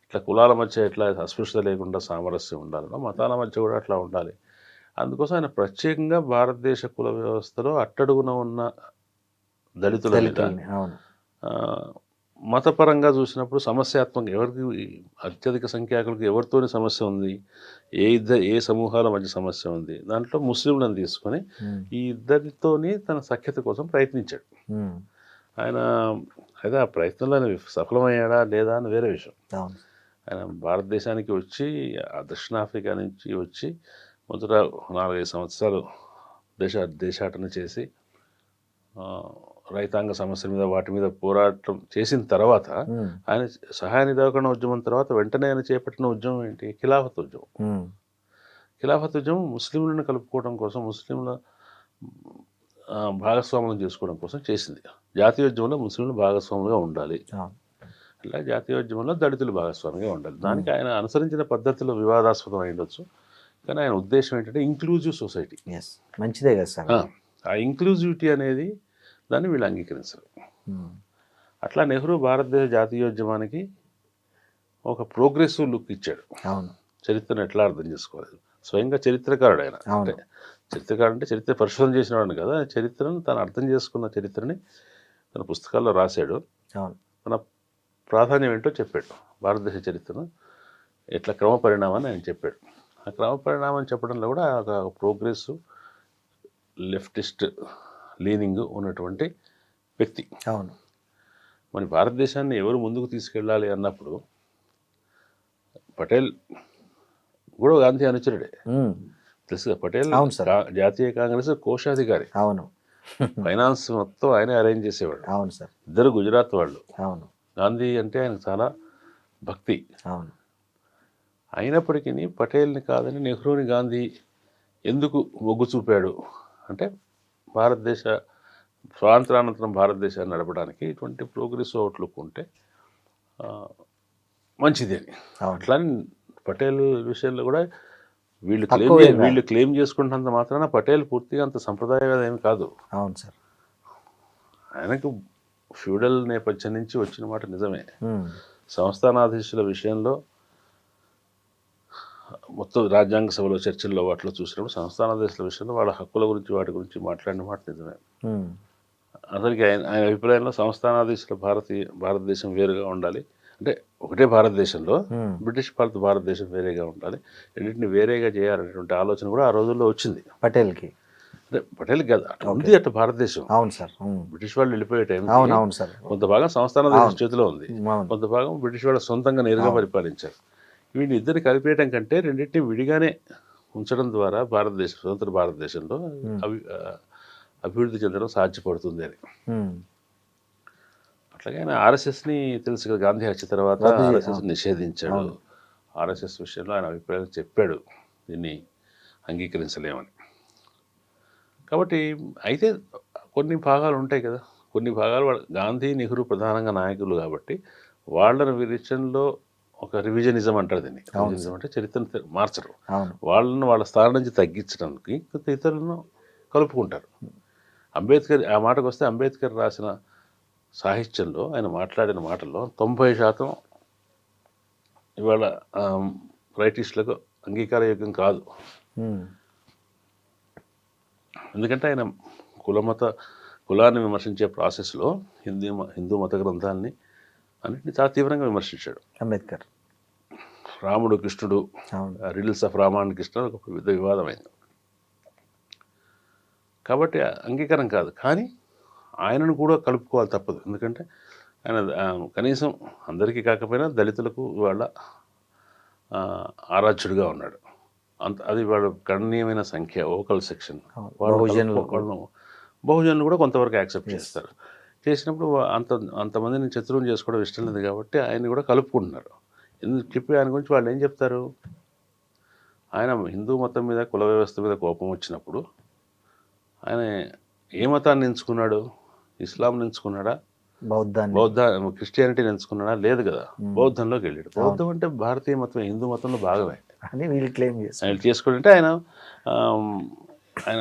S3: ఇట్లా కులాల మధ్య ఎట్లా అస్పృశ్యత లేకుండా సామరస్యం ఉండాలన్న, మతాల మధ్య కూడా అట్లా ఉండాలి. అందుకోసం ఆయన ప్రత్యేకంగా భారతదేశ కుల వ్యవస్థలో అట్టడుగున ఉన్న దళితుల మీద మతపరంగా చూసినప్పుడు సమస్యాత్మక, ఎవరికి అత్యధిక సంఖ్యాకులకు ఎవరితోని సమస్య ఉంది, ఏ సమూహాల మధ్య సమస్య ఉంది, దాంట్లో ముస్లింలను తీసుకొని ఈ ఇద్దరితోని తన సఖ్యత కోసం ప్రయత్నించాడు. ఆయన అయితే ఆ ప్రయత్నంలో ఆయన సఫలమయ్యాడా లేదా అని వేరే విషయం. ఆయన భారతదేశానికి వచ్చి దక్షిణాఫ్రికా నుంచి వచ్చి మొదట 4-5 సంవత్సరాలు దేశాటన చేసి రైతాంగ సమస్యల మీద వాటి మీద పోరాటం చేసిన తర్వాత ఆయన సహాయ నిరాకరణ ఉద్యమం తర్వాత వెంటనే ఆయన చేపట్టిన ఉద్యమం ఏంటి, ఖిలాఫత్ ఉద్యమం. ఖిలాఫత్ ఉద్యమం ముస్లింలను కలుపుకోవడం కోసం, ముస్లింల భాగస్వాములను చేసుకోవడం కోసం చేసింది. జాతీయోద్యమంలో ముస్లింలు భాగస్వాములుగా ఉండాలి, అలా జాతీయోద్యమంలో దళితులు భాగస్వామిగా ఉండాలి. దానికి ఆయన అనుసరించిన పద్ధతిలో వివాదాస్పదం అయ్యొచ్చు, కానీ ఆయన ఉద్దేశం ఏంటంటే ఇంక్లూజివ్ సొసైటీ.
S2: మంచిదే కదా సార్.
S3: ఆ ఇంక్లూజివిటీ అనేది దాన్ని వీళ్ళు అంగీకరించరు. అట్లా నెహ్రూ భారతదేశ జాతీయోద్యమానికి ఒక ప్రోగ్రెసివ్ లుక్ ఇచ్చాడు. చరిత్రను ఎట్లా అర్థం చేసుకోవాలి, స్వయంగా చరిత్రకారుడు ఆయన. అంటే చరిత్రకారుడు అంటే చరిత్ర పరిశోధన చేసిన వాడు కదా, చరిత్రను తను అర్థం చేసుకున్న చరిత్రని తన పుస్తకాల్లో రాశాడు. తన ప్రాధాన్యం ఏంటో చెప్పాడు. భారతదేశ చరిత్రను ఎట్లా క్రమ పరిణామాన్ని ఆయన చెప్పాడు. ఆ క్రమ పరిణామం చెప్పడంలో కూడా ఒక ప్రోగ్రెస్ లెఫ్టిస్ట్ లీనింగ్ ఉన్నటువంటి వ్యక్తి.
S2: అవును.
S3: మన భారతదేశాన్ని ఎవరు ముందుకు తీసుకెళ్ళాలి అన్నప్పుడు పటేల్ కూడా గాంధీ అనుచరుడే. తెలుసుగా పటేల్
S2: అవును సార్.
S3: జాతీయ కాంగ్రెస్ కోశాధికారి.
S2: అవును.
S3: ఫైనాన్స్ మొత్తం ఆయనే అరేంజ్ చేసేవాడు.
S2: అవును సార్.
S3: ఇద్దరు గుజరాత్ వాళ్ళు.
S2: అవును.
S3: గాంధీ అంటే ఆయనకు చాలా భక్తి.
S2: అవును.
S3: అయినప్పటికీ పటేల్ని కాదని నెహ్రూని గాంధీ ఎందుకు మొగ్గు చూపాడు అంటే భారతదేశ స్వాతంత్రానంతరం భారతదేశాన్ని నడపడానికి ఇటువంటి ప్రోగ్రెసివ్ అవుట్లుక్ ఉంటే మంచిది అని. అట్లానే పటేల్ విషయంలో కూడా వీళ్ళు క్లెయిమ్ చేసుకుంటున్నంత మాత్రాన పటేల్ పూర్తిగా అంత సంప్రదాయవాది ఏమి కాదు.
S2: అవును సార్.
S3: ఆయనకు ఫ్యూడల్ నేపథ్యం నుంచి వచ్చిన మాట నిజమే. సంస్థానాధీశుల విషయంలో మొత్తం రాజ్యాంగ సభలో చర్చల్లో వాటిలో చూసినప్పుడు సంస్థానాధీశుల విషయంలో వాళ్ళ హక్కుల గురించి వాటి గురించి మాట్లాడిన మాట నిజమే. అసలుకి ఆయన అభిప్రాయంలో సంస్థానాధీశుల భారతదేశం వేరుగా ఉండాలి, అంటే ఒకటే భారతదేశంలో బ్రిటిష్ భారతదేశం వేరేగా ఉండాలి, రెండింటిని వేరేగా చేయాలనేటువంటి ఆలోచన కూడా ఆ రోజుల్లో వచ్చింది
S2: పటేల్కి.
S3: అంటే పటేల్కి కాదు, అట్లా ఉంది అట్లా భారతదేశం.
S2: అవును సార్.
S3: బ్రిటిష్ వాళ్ళు వెళ్ళిపోయే టైం
S2: అవును సార్.
S3: కొంత భాగం సంస్థానాధీశుల చేతిలో ఉంది, కొంత భాగం బ్రిటిష్ వాళ్ళు సొంతంగా నేరుగా పరిపాలించారు. వీటిని ఇద్దరు కలిపేయటం కంటే రెండింటిని విడిగానే ఉంచడం ద్వారా భారతదేశం స్వతంత్ర భారతదేశంలో అభివృద్ధి చెందడం సాధ్యపడుతుంది అని. అట్లాగే ఆయన ఆర్ఎస్ఎస్ని తెలుసు కదా, గాంధీ హత్య తర్వాత ఆర్ఎస్ఎస్ నిషేధించాడు. ఆర్ఎస్ఎస్ విషయంలో ఆయన అభిప్రాయం చెప్పాడు, దీన్ని అంగీకరించలేమని. కాబట్టి అయితే కొన్ని భాగాలు ఉంటాయి కదా, కొన్ని భాగాలు గాంధీ నెహ్రూ ప్రధానంగా నాయకులు కాబట్టి వాళ్ళని విషయంలో ఒక రివిజనిజం అంటారు దీన్ని. రివిజనిజం అంటే చరిత్రను మార్చరు, వాళ్ళను వాళ్ళ స్థానం నుంచి తగ్గించడానికి ఇతరులను కలుపుకుంటారు. అంబేద్కర్ ఆ మాటకు వస్తే అంబేద్కర్ రాసిన సాహిత్యంలో ఆయన మాట్లాడిన మాటల్లో 90% ఇవాళ రైటిస్టులకు అంగీకారయోగ్యం కాదు. ఎందుకంటే ఆయన కులాన్ని విమర్శించే ప్రాసెస్లో హిందూ మత గ్రంథాలని అన్నింటినీ చాలా తీవ్రంగా విమర్శించాడు
S2: అంబేద్కర్.
S3: రాముడు కృష్ణుడు, riddles of Rama and Krishna ఒక పెద్ద వివాదమైంది. కాబట్టి అంగీకారం కాదు, కానీ ఆయనను కూడా కలుపుకోవాలి తప్పదు. ఎందుకంటే ఆయన కనీసం అందరికీ కాకపోయినా దళితులకు వాళ్ళ ఆరాధ్యుడిగా ఉన్నాడు. అది వాళ్ళ గణనీయమైన సంఖ్య, ఓకల్ సెక్షన్. బహుజనులు కూడా కొంతవరకు యాక్సెప్ట్ చేస్తారు. చేసినప్పుడు అంతమందిని శత్రువుని చేసుకోవడం ఇష్టం లేదు కాబట్టి ఆయన్ని కూడా కలుపుకుంటున్నారు. ఎందుకు చెప్పి ఆయన గురించి వాళ్ళు ఏం చెప్తారు, ఆయన హిందూ మతం మీద కుల వ్యవస్థ మీద కోపం వచ్చినప్పుడు ఆయన ఏ మతాన్ని ఎంచుకున్నాడు? ఇస్లాంని ఎంచుకున్నాడా, క్రిస్టియానిటీని ఎంచుకున్నాడా? లేదు కదా, బౌద్ధంలోకి వెళ్ళాడు. బౌద్ధం అంటే భారతీయ మతం, హిందూ మతంలో భాగమే
S2: అని వీళ్ళు క్లెయిమ్
S3: చేసుకుంటే ఆయన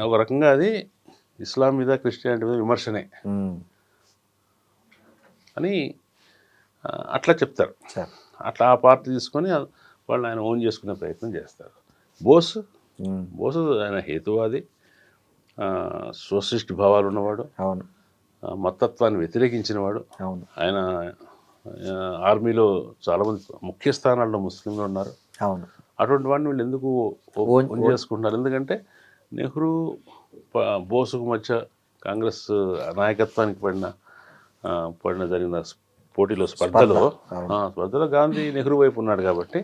S3: ఒక రకంగా అది ఇస్లాం మీద క్రిస్టియానిటీ మీద విమర్శనే అని అట్లా చెప్తారు. అట్లా ఆ పార్టీ తీసుకొని వాళ్ళు ఆయన ఓన్ చేసుకునే ప్రయత్నం చేస్తారు. బోసు ఆయన హేతువాది, సోషలిస్ట్ భావాలు ఉన్నవాడు, మతత్వాన్ని వ్యతిరేకించినవాడు. ఆయన ఆర్మీలో చాలామంది ముఖ్య స్థానాల్లో ముస్లింలు ఉన్నారు. అటువంటి వాడిని వీళ్ళు ఎందుకు ఓన్ చేసుకుంటున్నారు? ఎందుకంటే నెహ్రూ బోసుకు మధ్య కాంగ్రెస్ నాయకత్వానికి పడిన జరిగిన పోటీలో స్పర్ధలో గాంధీ నెహ్రూ వైపు ఉన్నాడు కాబట్టి,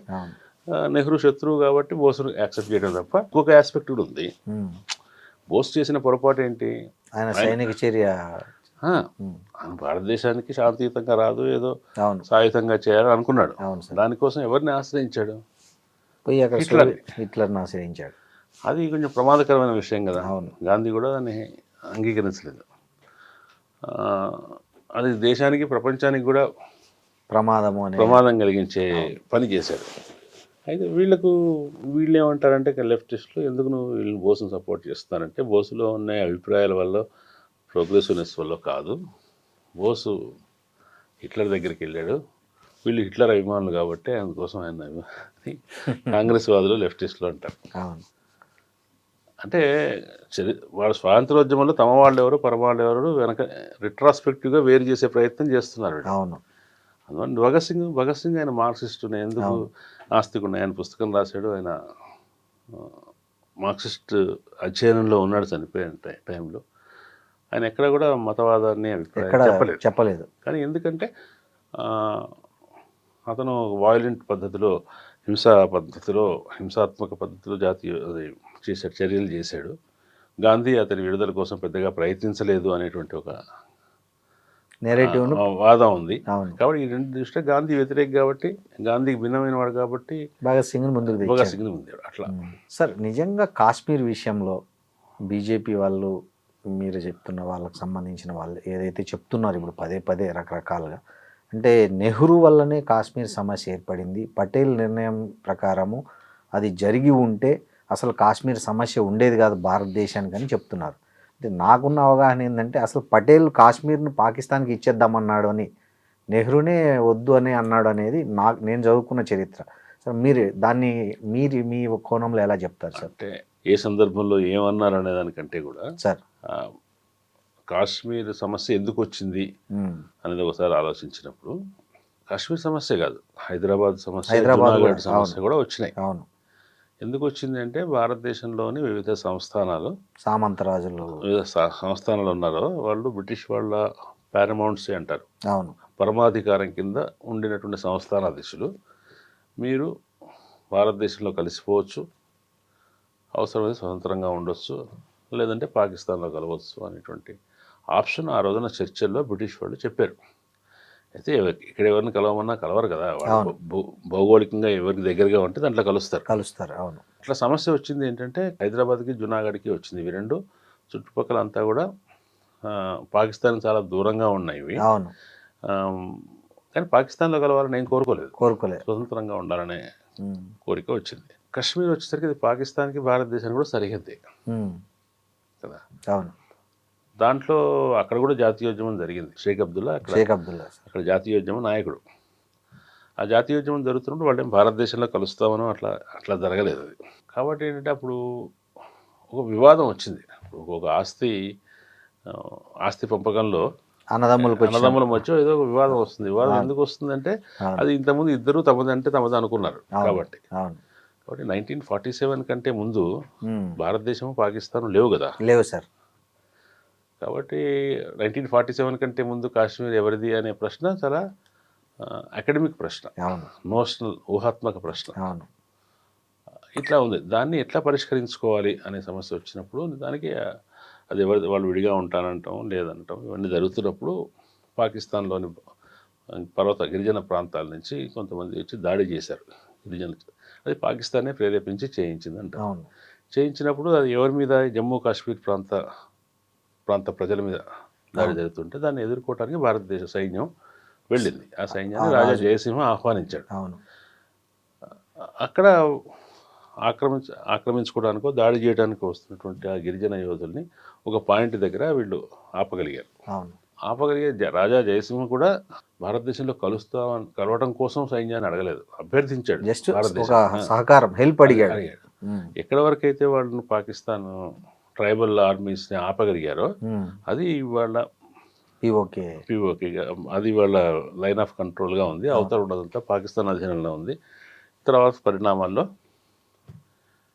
S3: నెహ్రూ శత్రువు కాబట్టి బోసును యాక్సెప్ట్ చేయడం తప్ప ఇంకొక ఆస్పెక్ట్ కూడా ఉంది. బోస్ చేసిన పొరపాటు ఏంటి?
S2: ఆయన సైనిక చర్య
S3: భారతదేశానికి శాంతియుతంగా రాదు, ఏదో సాయుధంగా చేయాలని అనుకున్నాడు. దానికోసం ఎవరిని ఆశ్రయించాడు?
S2: హిట్లర్ని ఆశ్రయించాడు.
S3: అది కొంచెం ప్రమాదకరమైన విషయం కదా. గాంధీ కూడా దాన్ని అంగీకరించలేదు. అది దేశానికి ప్రపంచానికి కూడా ప్రమాదం కలిగించే పని చేశాడు. అయితే వీళ్ళు ఏమంటారంటే లెఫ్టిస్టులు, ఎందుకు నువ్వు వీళ్ళని బోసును సపోర్ట్ చేస్తున్నారంటే బోసులో ఉన్న అభిప్రాయాల వల్ల, ప్రోగ్రెసివ్నెస్ వల్ల కాదు. బోసు హిట్లర్ దగ్గరికి వెళ్ళాడు, వీళ్ళు హిట్లర్ అభిమానులు కాబట్టి అందుకోసం ఆయన కాంగ్రెస్ వాదులు లెఫ్టిస్టులు అంటారు. అంటే వాళ్ళ స్వాతంత్రోద్యమంలో తమ వాళ్ళు ఎవరు పరమ వాళ్ళు ఎవరు వెనక రిట్రాస్పెక్టివ్గా వేరు చేసే ప్రయత్నం చేస్తున్నారు. అందువల్ల భగత్ సింగ్ ఆయన మార్క్సిస్టు, నేను ఎందుకు నాస్తికుడు, ఆయన పుస్తకం రాశాడు, ఆయన మార్క్సిస్ట్ అధ్యయనంలో ఉన్నాడు చనిపోయిన టైంలో. ఆయన ఎక్కడ కూడా మతవాదాన్ని అభిప్రాయం
S2: చెప్పలేదు.
S3: కానీ ఎందుకంటే అతను వాయిలెంట్ పద్ధతిలో, హింసాత్మక పద్ధతిలో చర్యలు చేశాడు. గాంధీ అతని విడుదల కోసం పెద్దగా ప్రయత్నించలేదు అనేటువంటి ఒక
S2: నెరేటివ్
S3: వాదం ఉంది. కాబట్టి ఈ రెండు దృష్ట్యా గాంధీ వ్యతిరేక కాబట్టి, గాంధీకి భిన్నమైన వాడు కాబట్టి
S2: భగత్ సింగ్
S3: ముందు అట్లా.
S2: సార్, నిజంగా కాశ్మీర్ విషయంలో బీజేపీ వాళ్ళు, మీరు చెప్తున్న వాళ్ళకి సంబంధించిన వాళ్ళు ఏదైతే చెప్తున్నారు ఇప్పుడు పదే పదే రకరకాలుగా, అంటే నెహ్రూ వల్లనే కాశ్మీర్ సమస్య ఏర్పడింది, పటేల్ నిర్ణయం ప్రకారము అది జరిగి ఉంటే అసలు కాశ్మీర్ సమస్య ఉండేది కాదు భారతదేశానికి అని చెప్తున్నారు. అంటే నాకున్న అవగాహన ఏంటంటే అసలు పటేల్ కాశ్మీర్ను పాకిస్తాన్కి ఇచ్చేద్దామన్నాడు అని, నెహ్రూనే వద్దు అని అన్నాడు అనేది నేను చదువుకున్న చరిత్ర. సార్, మీ కోణంలో ఎలా చెప్తారు సార్?
S3: అంటే ఏ సందర్భంలో ఏమన్నారు అనే దానికంటే కూడా
S2: సార్,
S3: కాశ్మీర్ సమస్య ఎందుకు వచ్చింది అనేది ఒకసారి ఆలోచించినప్పుడు, కాశ్మీర్ సమస్య కాదు, హైదరాబాద్ సమస్య కూడా వచ్చినాయి.
S2: అవును.
S3: ఎందుకు వచ్చింది అంటే భారతదేశంలోని వివిధ సంస్థానాలు,
S2: సామంతరాజులు
S3: వివిధ సంస్థానాలు ఉన్నారో వాళ్ళు బ్రిటిష్ వాళ్ళ పారమౌంట్సే అంటారు.
S2: అవును.
S3: పరమాధికారం కింద ఉండినటువంటి సంస్థానాధీశులు, మీరు భారతదేశంలో కలిసిపోవచ్చు, అవసరమైతే స్వతంత్రంగా ఉండొచ్చు, లేదంటే పాకిస్తాన్లో కలవచ్చు అనేటువంటి ఆప్షన్ ఆ రోజున చర్చల్లో బ్రిటిష్ వాళ్ళు చెప్పారు. అయితే ఇక్కడ ఎవరిని కలవమన్నా కలవరు కదా, భౌగోళికంగా ఎవరికి దగ్గరగా ఉంటే దాంట్లో కలుస్తారు.
S2: అవును.
S3: అట్లా సమస్య వచ్చింది ఏంటంటే హైదరాబాద్కి, జునాగఢ్కి వచ్చింది. ఇవి రెండు చుట్టుపక్కల అంతా కూడా పాకిస్తాన్ చాలా దూరంగా ఉన్నాయి ఇవి.
S2: అవును.
S3: కానీ పాకిస్తాన్లో కలవాలని నేను కోరుకోలేదు. స్వతంత్రంగా ఉండాలనే కోరిక వచ్చింది. కశ్మీర్ వచ్చేసరికి ఇది పాకిస్తాన్కి, భారతదేశానికి కూడా సరిహద్దే కదా.
S2: అవును.
S3: దాంట్లో అక్కడ కూడా జాతీయోద్యమం జరిగింది. షేక్ అబ్దుల్లా అక్కడ జాతీయోద్యమం నాయకుడు. ఆ జాతీయోద్యమం జరుగుతున్నప్పుడు వాళ్ళేం భారతదేశంలో కలుస్తామనో అట్లా జరగలేదు అది. కాబట్టి ఏంటంటే అప్పుడు ఒక వివాదం వచ్చింది. ఒక ఆస్తి పంపకంలో అన్నదమ్ముల మధ్య ఏదో ఒక వివాదం వస్తుంది. వివాదం ఎందుకు వస్తుందంటే అది ఇంతకుముందు ఇద్దరు తమది అనుకున్నారు. కాబట్టి 1947 కంటే ముందు భారతదేశం, పాకిస్తాన్ లేవు సార్. కాబట్టి 1947 కంటే ముందు కాశ్మీర్ ఎవరిది అనే ప్రశ్న చాలా అకాడమిక్ ప్రశ్న, నోషనల్, ఊహాత్మక ప్రశ్న. ఇట్లా ఉంది. దాన్ని ఎట్లా పరిష్కరించుకోవాలి అనే సమస్య వచ్చినప్పుడు దానికి అది వాళ్ళు విడిగా ఉంటానంటాం, లేదంటాం, ఇవన్నీ జరుగుతున్నప్పుడు పాకిస్తాన్లోని గిరిజన ప్రాంతాల నుంచి కొంతమంది వచ్చి దాడి చేశారు గిరిజనులు. అది పాకిస్తానే ప్రేరేపించి చేయించిందంట. చేయించినప్పుడు అది ఎవరి మీద, జమ్మూ కాశ్మీర్ ప్రాంత ప్రజల మీద దాడి జరుగుతుంటే దాన్ని ఎదుర్కోవడానికి భారతదేశ సైన్యం వెళ్ళింది. ఆ సైన్యాన్ని రాజా జయసింహ ఆహ్వానించాడు. అక్కడ ఆక్రమించుకోవడానికో దాడి చేయడానికి వస్తున్నటువంటి ఆ గిరిజన యోధుల్ని ఒక పాయింట్ దగ్గర వీళ్ళు ఆపగలిగారు. రాజా జయసింహ కూడా భారతదేశంలో కలవటం కోసం సైన్యాన్ని అడగలేదు, అభ్యర్థించాడు.
S2: సహకారం, హెల్ప్ అడిగాడు.
S3: ఎక్కడ వరకు అయితే వాళ్ళను పాకిస్తాన్ ట్రైబల్ ఆర్మీస్ని ఆపగలిగారో అది వాళ్ళ పిఓకేగా, అది వాళ్ళ లైన్ ఆఫ్ కంట్రోల్గా ఉంది. అవతల ఉన్నదంతా పాకిస్తాన్ అధీనంలో ఉంది. తర్వాత పరిణామాల్లో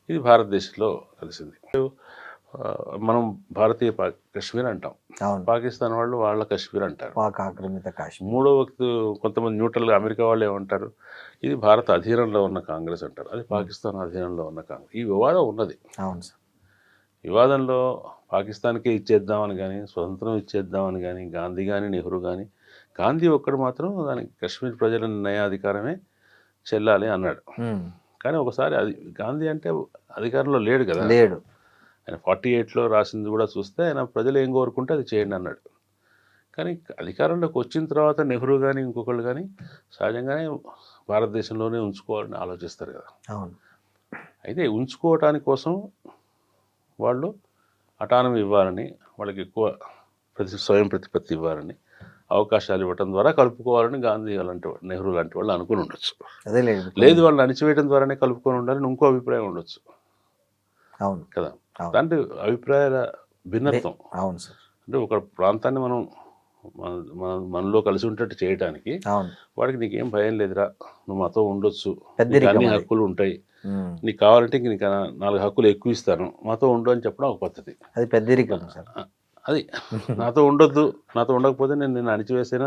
S3: ఇది భారతదేశంలో కలిసింది. మనం భారతీయ కాశ్మీర్ అంటాం, పాకిస్తాన్ వాళ్ళు వాళ్ళ కాశ్మీర్ అంటారు,
S2: ఆక్రమిత కాశ్మీర్.
S3: మూడో వ్యక్తి కొంతమంది న్యూట్రల్గా అమెరికా వాళ్ళు ఏమంటారు, ఇది భారత అధీనంలో ఉన్న కాంగ్రెస్ అంటారు, అది పాకిస్తాన్ అధీనంలో ఉన్న కాంగ్రెస్. ఈ వివాదం ఉన్నది.
S2: అవును సార్.
S3: వివాదంలో పాకిస్తాన్కే ఇచ్చేద్దామని కానీ, స్వతంత్రం ఇచ్చేద్దామని కానీ గాంధీ కానీ, నెహ్రూ కానీ, గాంధీ ఒక్కడు మాత్రం దానికి కశ్మీర్ ప్రజల నిర్ణయాధికారమే చెల్లాలి అన్నాడు. కానీ ఒకసారి అది గాంధీ అంటే అధికారంలో లేడు కదా, ఆయన 48లో రాసింది కూడా చూస్తే ఆయన ప్రజలు ఏం కోరుకుంటే అది చేయండి అన్నాడు. కానీ అధికారంలోకి వచ్చిన తర్వాత నెహ్రూ కానీ ఇంకొకళ్ళు కానీ సహజంగానే భారతదేశంలోనే ఉంచుకోవాలని ఆలోచిస్తారు కదా. అయితే ఉంచుకోవటానికి కోసం వాళ్ళు అటానమీ ఇవ్వాలని, వాళ్ళకి ఎక్కువ స్వయం ప్రతిపత్తి ఇవ్వాలని, అవకాశాలు ఇవ్వటం ద్వారా కలుపుకోవాలని గాంధీ లాంటి, నెహ్రూ లాంటి వాళ్ళు అనుకుని ఉండొచ్చు. లేదు వాళ్ళని అణిచివేయడం ద్వారానే కలుపుకొని ఉండాలని ఇంకో అభిప్రాయం ఉండొచ్చు.
S2: అవును
S3: కదా. దాంట్లో అభిప్రాయాల భిన్నత్వం.
S2: అవును సార్.
S3: అంటే ఒక ప్రాంతాన్ని మనం మనలో కలిసి ఉంటట్టు చేయడానికి,
S2: అవును.
S3: వాడికి నీకేం భయం లేదురా, నువ్వు మాతో ఉండొచ్చు, నీకు
S2: పెద్దరికం
S3: అన్ని
S2: అది.
S3: హక్కులు ఉంటాయి,
S2: ఉమ్.
S3: నీకు కావాలంటే ఇంక నీకు 4 హక్కులు ఎక్కువ ఇస్తాను, మాతో ఉండు అని చెప్పడం ఒక పద్ధతి.
S2: అది పెద్దరికం సార్.
S3: అది నాతో ఉండొద్దు, నాతో ఉండకపోతే నేను నిన్ను అణిచివేసిన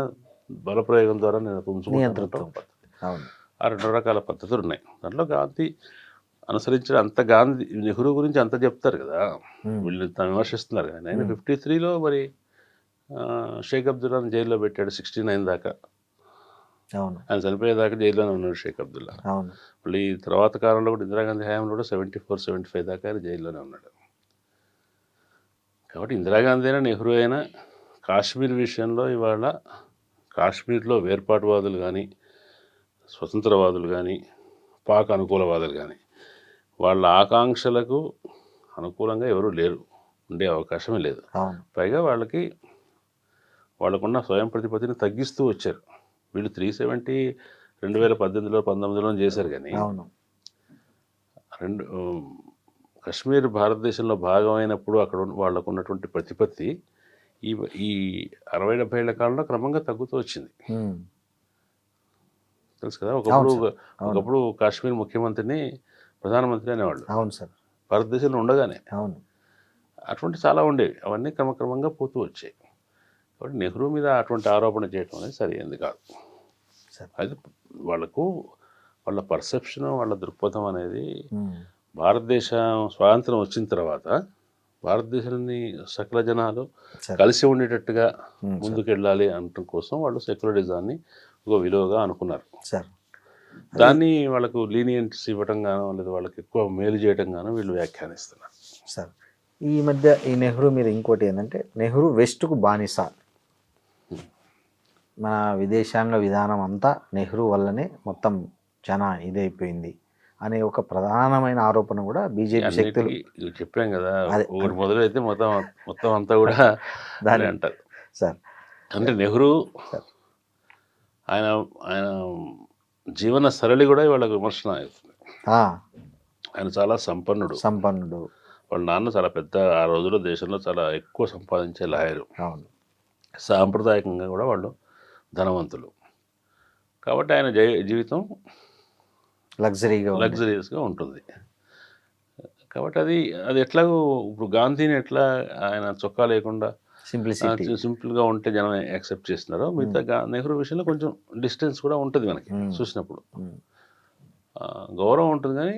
S3: బలప్రయోగం ద్వారా నేను ఉంచుకుంటాను
S2: నియంతృత్వం.
S3: పద్ధతి.
S2: అవును.
S3: ఆ 2 రకాల పద్ధతులు ఉన్నాయి. దాంట్లో గాంధీ అనుసరించిన అంత నెహ్రూ గురించి అంత చెప్తారు కదా, వీళ్ళు ఇంత విమర్శిస్తున్నారు కానీ ఆయన 53లో మరి షేక్ అబ్దుల్లాని జైల్లో పెట్టాడు 69 దాకా.
S2: అవును.
S3: ఆయన చనిపోయేదాకా జైల్లోనే ఉన్నాడు షేక్ అబ్దుల్లా.
S2: అవును.
S3: మళ్ళీ తర్వాత కాలంలో కూడా ఇందిరాగాంధీ హయాంలో కూడా 74, 75 దాకా ఆయన జైల్లోనే ఉన్నాడు. కాబట్టి ఇందిరాగాంధీ అయినా నెహ్రూ అయినా కాశ్మీర్ విషయంలో ఇవాళ కాశ్మీర్లో వేర్పాటువాదులు కానీ, స్వతంత్రవాదులు కానీ, పాక్ అనుకూలవాదులు కానీ వాళ్ళ ఆకాంక్షలకు అనుకూలంగా ఎవరూ లేరు, ఉండే అవకాశమే లేదు.
S2: అవును.
S3: పైగా వాళ్ళకున్న స్వయం ప్రతిపత్తిని తగ్గిస్తూ వచ్చారు. వీళ్ళు 370 2018లో 19లో చేశారు కానీ
S2: అవును.
S3: కశ్మీర్ భారతదేశంలో భాగమైనప్పుడు అక్కడ వాళ్ళకు ఉన్నటువంటి ప్రతిపత్తి ఈ 60-70 ఏళ్ల కాలంలో క్రమంగా తగ్గుతూ వచ్చింది. తెలుసు కదా, ఒకప్పుడు కాశ్మీర్ ముఖ్యమంత్రిని ప్రధానమంత్రి అనేవాళ్ళు.
S2: అవును సార్.
S3: భారతదేశంలో ఉండగానే.
S2: అవును.
S3: అటువంటి చాలా ఉండేవి, అవన్నీ క్రమక్రమంగా పోతూ వచ్చాయి. కాబట్టి నెహ్రూ మీద అటువంటి ఆరోపణ చేయడం అనేది సరైనది కాదు. అయితే వాళ్ళ పర్సెప్షన్, వాళ్ళ దృక్పథం అనేది భారతదేశం స్వాతంత్రం వచ్చిన తర్వాత భారతదేశాన్ని సకల జనాలు కలిసి ఉండేటట్టుగా ముందుకెళ్ళాలి అనటం కోసం వాళ్ళు సెక్యులరిజాన్ని ఒక విలువగా అనుకున్నారు
S2: సార్.
S3: దాన్ని వాళ్ళకు లీనియన్స్ ఇవ్వటం గానో లేదా వాళ్ళకి ఎక్కువ మేలు చేయటం గానో వీళ్ళు వ్యాఖ్యానిస్తున్నారు
S2: సార్. ఈ మధ్య ఈ నెహ్రూ మీద ఇంకోటి ఏంటంటే, నెహ్రూ వెస్ట్కు బానిస, మన విదేశాంగ విధానం అంతా నెహ్రూ వల్లనే మొత్తం చాలా ఇదైపోయింది అనే ఒక ప్రధానమైన ఆరోపణ కూడా బీజేపీ శక్తులు.
S3: చెప్పాం కదా, ఒకటి మొదలైతే మొత్తం అంతా కూడా దాని అంటారు
S2: సార్.
S3: అంటే నెహ్రూ ఆయన జీవన సరళి కూడా వాళ్ళకి విమర్శన అవుతుంది. ఆయన చాలా సంపన్నుడు. వాళ్ళ నాన్న చాలా పెద్ద, ఆ రోజుల్లో దేశంలో చాలా ఎక్కువ సంపాదించే లాయరు. సాంప్రదాయకంగా కూడా వాళ్ళు ధనవంతులు. కాబట్టి ఆయన జీవితం లగ్జరీస్గా ఉంటుంది. కాబట్టి అది ఎట్లాగో ఇప్పుడు గాంధీని ఎట్లా ఆయన చొక్కా లేకుండా సింపుల్గా ఉంటే జనం యాక్సెప్ట్ చేస్తున్నారో, మిగతా నెహ్రూ విషయంలో కొంచెం డిస్టెన్స్ కూడా ఉంటుంది మనకి చూసినప్పుడు. గౌరవం ఉంటుంది కానీ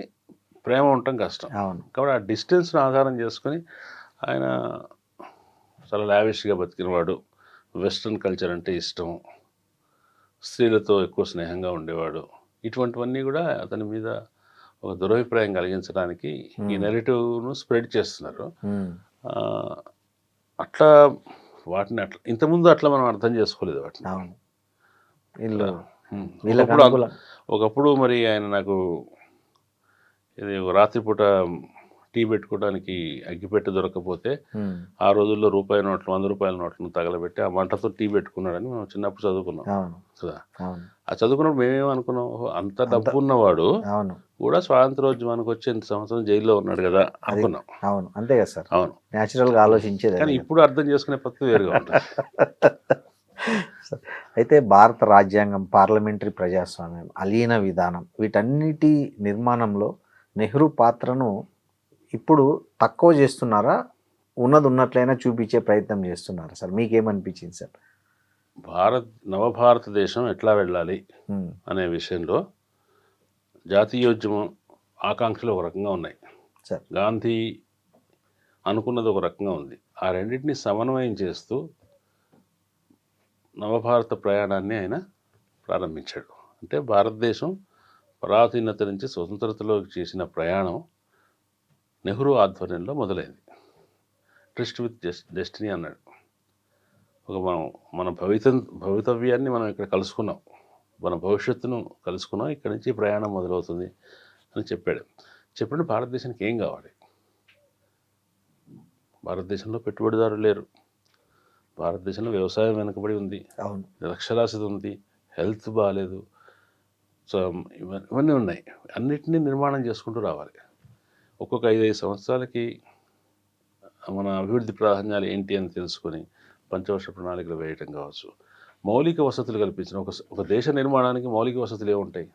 S3: ప్రేమ ఉండటం కష్టం. కాబట్టి ఆ డిస్టెన్స్ను ఆధారం చేసుకొని ఆయన చాలా లావిష్గా బతికినవాడు, వెస్ట్రన్ కల్చర్ అంటే ఇష్టం, స్త్రీలతో ఎక్కువ స్నేహంగా ఉండేవాడు. ఇటువంటివన్నీ కూడా అతని మీద ఒక దురభిప్రాయం కలిగించడానికి ఈ నెరేటివ్ను స్ప్రెడ్ చేస్తున్నారు. వాటిని ఇంతకుముందు అట్లా మనం అర్థం చేసుకోలేదు వాటిని. ఒకప్పుడు మరి ఆయన నాకు ఇది రాత్రిపూట టీ పెట్టుకోవడానికి అగ్గిపెట్టె దొరకకపోతే ఆ రోజుల్లో రూపాయి నోట్లు, 100 రూపాయల నోట్లను తగలబెట్టి ఆ మంటతో టీ పెట్టుకున్నాడని మనం చిన్నప్పుడు చదువుకున్నాం కదా. ఆ చదువుకున్నప్పుడు మేమేమనుకున్నాం, అంత డబ్బు ఉన్నవాడు కూడా స్వాతంత్రోద్యమానికి వచ్చి ఇంత సంవత్సరం జైల్లో ఉన్నాడు కదా అనుకున్నాం.
S2: అంతే కదా సార్.
S3: అవును,
S2: న్యాచురల్గా ఆలోచించేది.
S3: కానీ ఇప్పుడు అర్థం చేసుకునే పద్ధతి వేరుగా ఉంటుంది.
S2: అయితే భారత రాజ్యాంగం, పార్లమెంటరీ ప్రజాస్వామ్యం, అలీన విధానం, వీటన్నిటి నిర్మాణంలో నెహ్రూ పాత్రను ఇప్పుడు తక్కువ చేస్తున్నారా, ఉన్నట్లయినా చూపించే ప్రయత్నం చేస్తున్నారా సార్? మీకేమనిపించింది సార్?
S3: నవభారతదేశం ఎట్లా వెళ్ళాలి అనే విషయంలో జాతీయోద్యమం ఆకాంక్షలు ఒక రకంగా ఉన్నాయి, గాంధీ అనుకున్నది ఒక రకంగా ఉంది. ఆ రెండింటిని సమన్వయం చేస్తూ నవభారత ప్రయాణాన్ని ఆయన ప్రారంభించాడు. అంటే భారతదేశం పరాధీనత నుంచి స్వతంత్రతలోకి చేసిన ప్రయాణం నెహ్రూ ఆధ్వర్యంలో మొదలైంది. ట్రిస్ట్ విత్ డెస్టినీ అన్నాడు. మన భవితవ్యాన్ని మనం ఇక్కడ కలుసుకున్నాం, మన భవిష్యత్తును కలుసుకున్నాం, ఇక్కడి నుంచి ప్రయాణం మొదలవుతుంది అని చెప్పినప్పుడు భారతదేశానికి ఏం కావాలి? భారతదేశంలో పెట్టుబడిదారులు లేరు, భారతదేశంలో వ్యవసాయం వెనుకబడి ఉంది, నిరక్షరాస్యత ఉంది, హెల్త్ బాగాలేదు, సో ఇవన్నీ ఉన్నాయి. అన్నిటినీ నిర్మాణం చేసుకుంటూ రావాలి. ఒక్కొక్క 5-5 సంవత్సరాలకి మన అభివృద్ధి ప్రాధాన్యాలు ఏంటి అని తెలుసుకొని పంచవర్ష ప్రణాళికలు వేయటం కావచ్చు, మౌలిక వసతులు కల్పించడం. ఒక దేశ నిర్మాణానికి మౌలిక వసతులు ఏముంటాయి?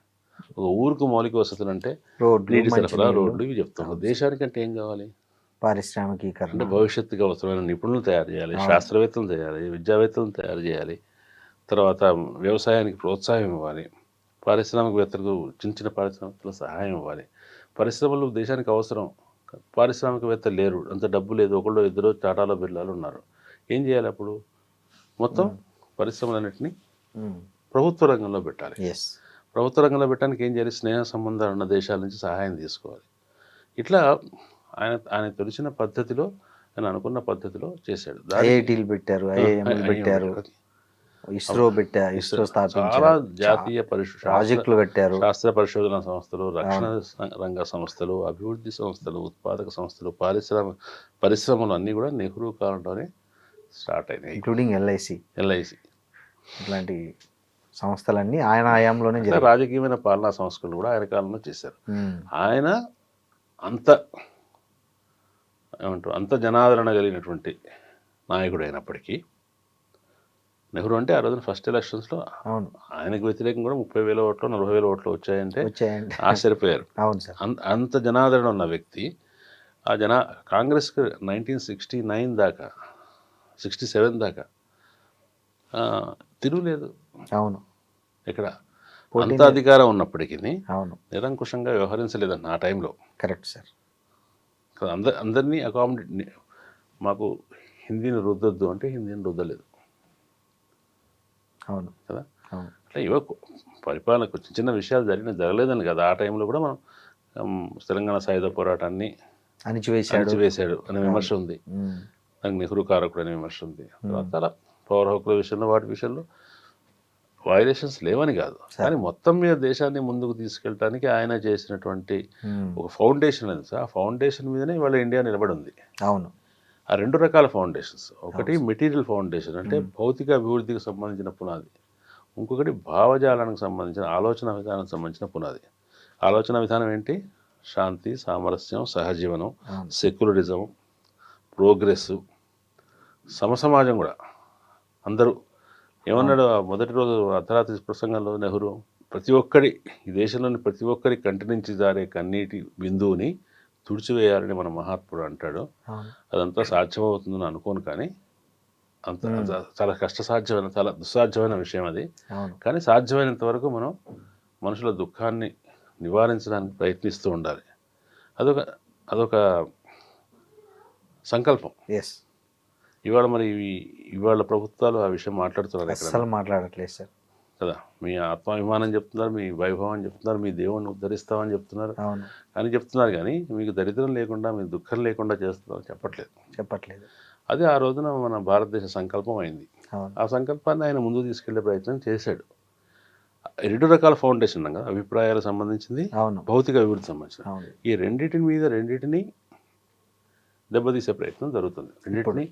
S3: ఒక ఊరుకు మౌలిక వసతులు అంటే
S2: రోడ్లు,
S3: నీటి సరఫరా,
S2: మంచినీళ్ళు,
S3: రోడ్లు, ఇవి చెప్తాం. ఒక దేశానికి అంటే ఏం కావాలి?
S2: పారిశ్రామికీకరణ,
S3: అంటే భవిష్యత్తుకి అవసరమైన నిపుణులు తయారు చేయాలి, శాస్త్రవేత్తలు తయారు చేయాలి, విద్యావేత్తలను తయారు చేయాలి. తర్వాత వ్యవసాయానికి ప్రోత్సాహం ఇవ్వాలి, పారిశ్రామికవేత్తలకు చిన్న చిన్న పారిశ్రామికవేత్తలకు సహాయం ఇవ్వాలి. పరిశ్రమలు దేశానికి అవసరం. పారిశ్రామికవేత్తలు లేరు, అంత డబ్బు లేదు, ఒకళ్ళు ఇద్దరు టాటాలో బిర్లాలు ఉన్నారు. ఏం చేయాలి అప్పుడు? మొత్తం పరిశ్రమలన్నింటినీ ప్రభుత్వ రంగంలో పెట్టాలి. ప్రభుత్వ రంగంలో పెట్టడానికి ఏం చేయాలి? స్నేహ సంబంధాలు ఉన్న దేశాల నుంచి సహాయం తీసుకోవాలి. ఇట్లా ఆయన తెలిసిన పద్ధతిలో, ఆయన అనుకున్న పద్ధతిలో చేశాడు.
S2: ఐఐటీలు పెట్టారు, ఐఐఎంలు పెట్టారు, ఇస్రో స్థాపించారు,
S3: చాలా జాతీయ
S2: ప్రాజెక్టులు పెట్టారు,
S3: శాస్త్ర పరిశోధన సంస్థలు, రక్షణ రంగ సంస్థలు, అభివృద్ధి సంస్థలు, ఉత్పాదక సంస్థలు, పరిశ్రమలు అన్నీ కూడా నెహ్రూ కాలంలోనే స్టార్ట్ అయినాయి,
S2: ఇంక్లూడింగ్ ఎల్ఐసి ఇట్లాంటి సంస్థలన్నీ ఆయన హయాంలోనే జరిగాయి.
S3: రాజకీయమైన పాలనా సంస్కరణలు కూడా ఆయన కాలంలో చేశారు. ఆయన అంత జనాదరణ కలిగినటువంటి నాయకుడు అయినప్పటికీ, నెహ్రూ అంటే ఆ రోజున ఫస్ట్ ఎలక్షన్స్లో ఆయనకు వ్యతిరేకంగా కూడా 30,000 ఓట్లు 40,000 ఓట్లు వచ్చాయంటే ఆశ్చర్యపోయారు. అంత జనాదరణ ఉన్న వ్యక్తి కాంగ్రెస్కి 1969 దాకా 67 దాకా తిరుగులేదు. ఇక్కడ అంత అధికారం ఉన్నప్పటికీ నిరంకుశంగా వ్యవహరించలేదన్న ఆ టైంలో.
S2: Correct sir.
S3: అందరినీ అకామిడేట్, మాకు హిందీని రుద్దొద్దు అంటే హిందీని రుద్దలేదు కదా. అట్లా ఇవో పరిపాలనకు చిన్న చిన్న విషయాలు జరగలేదని కదా. ఆ టైంలో కూడా మనం తెలంగాణ సాయుధ పోరాటాన్ని అణిచివేశాడు అనే విమర్శ ఉంది, దానికి నెహ్రూ కారకుడు అనే విమర్శ ఉంది. తర్వాత పౌర హక్కుల విషయంలో, వాటి విషయంలో వైలేషన్స్ లేవని కాదు, కానీ మొత్తం మీద దేశాన్ని ముందుకు తీసుకెళ్ళడానికి ఆయన చేసినటువంటి ఒక ఫౌండేషన్ అది. ఆ ఫౌండేషన్ మీదనే ఇవాళ ఇండియా నిలబడి ఉంది. ఆ రెండు రకాల ఫౌండేషన్స్, ఒకటి మెటీరియల్ ఫౌండేషన్ అంటే భౌతిక అభివృద్ధికి సంబంధించిన పునాది, ఇంకొకటి భావజాలానికి సంబంధించిన ఆలోచన విధానానికి సంబంధించిన పునాది. ఆలోచన విధానం ఏంటి? శాంతి, సామరస్యం, సహజీవనం, సెక్యులరిజం, ప్రోగ్రెస్, సమసమాజం. కూడా అందరూ ఏమన్నాడు మొదటి రోజు అర్ధరాత్రి ప్రసంగంలో నెహ్రూ? ఈ దేశంలోని ప్రతి ఒక్కరి కంటి నుంచి జారే కన్నీటి బిందువుని తుడిచివేయాలని మన మహాత్ముడు అంటాడు. అదంతా సాధ్యమవుతుందని అనుకోను, కానీ చాలా కష్టసాధ్యమైన, చాలా దుస్సాధ్యమైన విషయం అది. కానీ సాధ్యమైనంత వరకు మనం మనుషుల దుఃఖాన్ని నివారించడానికి ప్రయత్నిస్తూ ఉండాలి. అదొక సంకల్పం. ఇవాళ ప్రభుత్వాలు ఆ విషయం
S2: మాట్లాడట్లేదు సార్
S3: కదా. మీ ఆత్మాభిమానం చెప్తున్నారు, మీ వైభవం చెప్తున్నారు, మీ దేవుణ్ణి ఉద్ధరిస్తామని చెప్తున్నారు, అని చెప్తున్నారు, కానీ మీకు దరిద్రం లేకుండా, మీ దుఃఖం లేకుండా చేస్తున్నారని చెప్పట్లేదు. అది ఆ రోజున మన భారతదేశ సంకల్పం అయింది. ఆ సంకల్పాన్ని ఆయన ముందుకు తీసుకెళ్లే ప్రయత్నం చేశాడు. రెండు రకాల ఫౌండేషన్ ఉన్నాం కదా, అభిప్రాయాలకు సంబంధించింది, భౌతిక అభివృద్ధి సంబంధించింది. ఈ రెండింటిని దెబ్బతీసే ప్రయత్నం జరుగుతుంది, రెండింటిని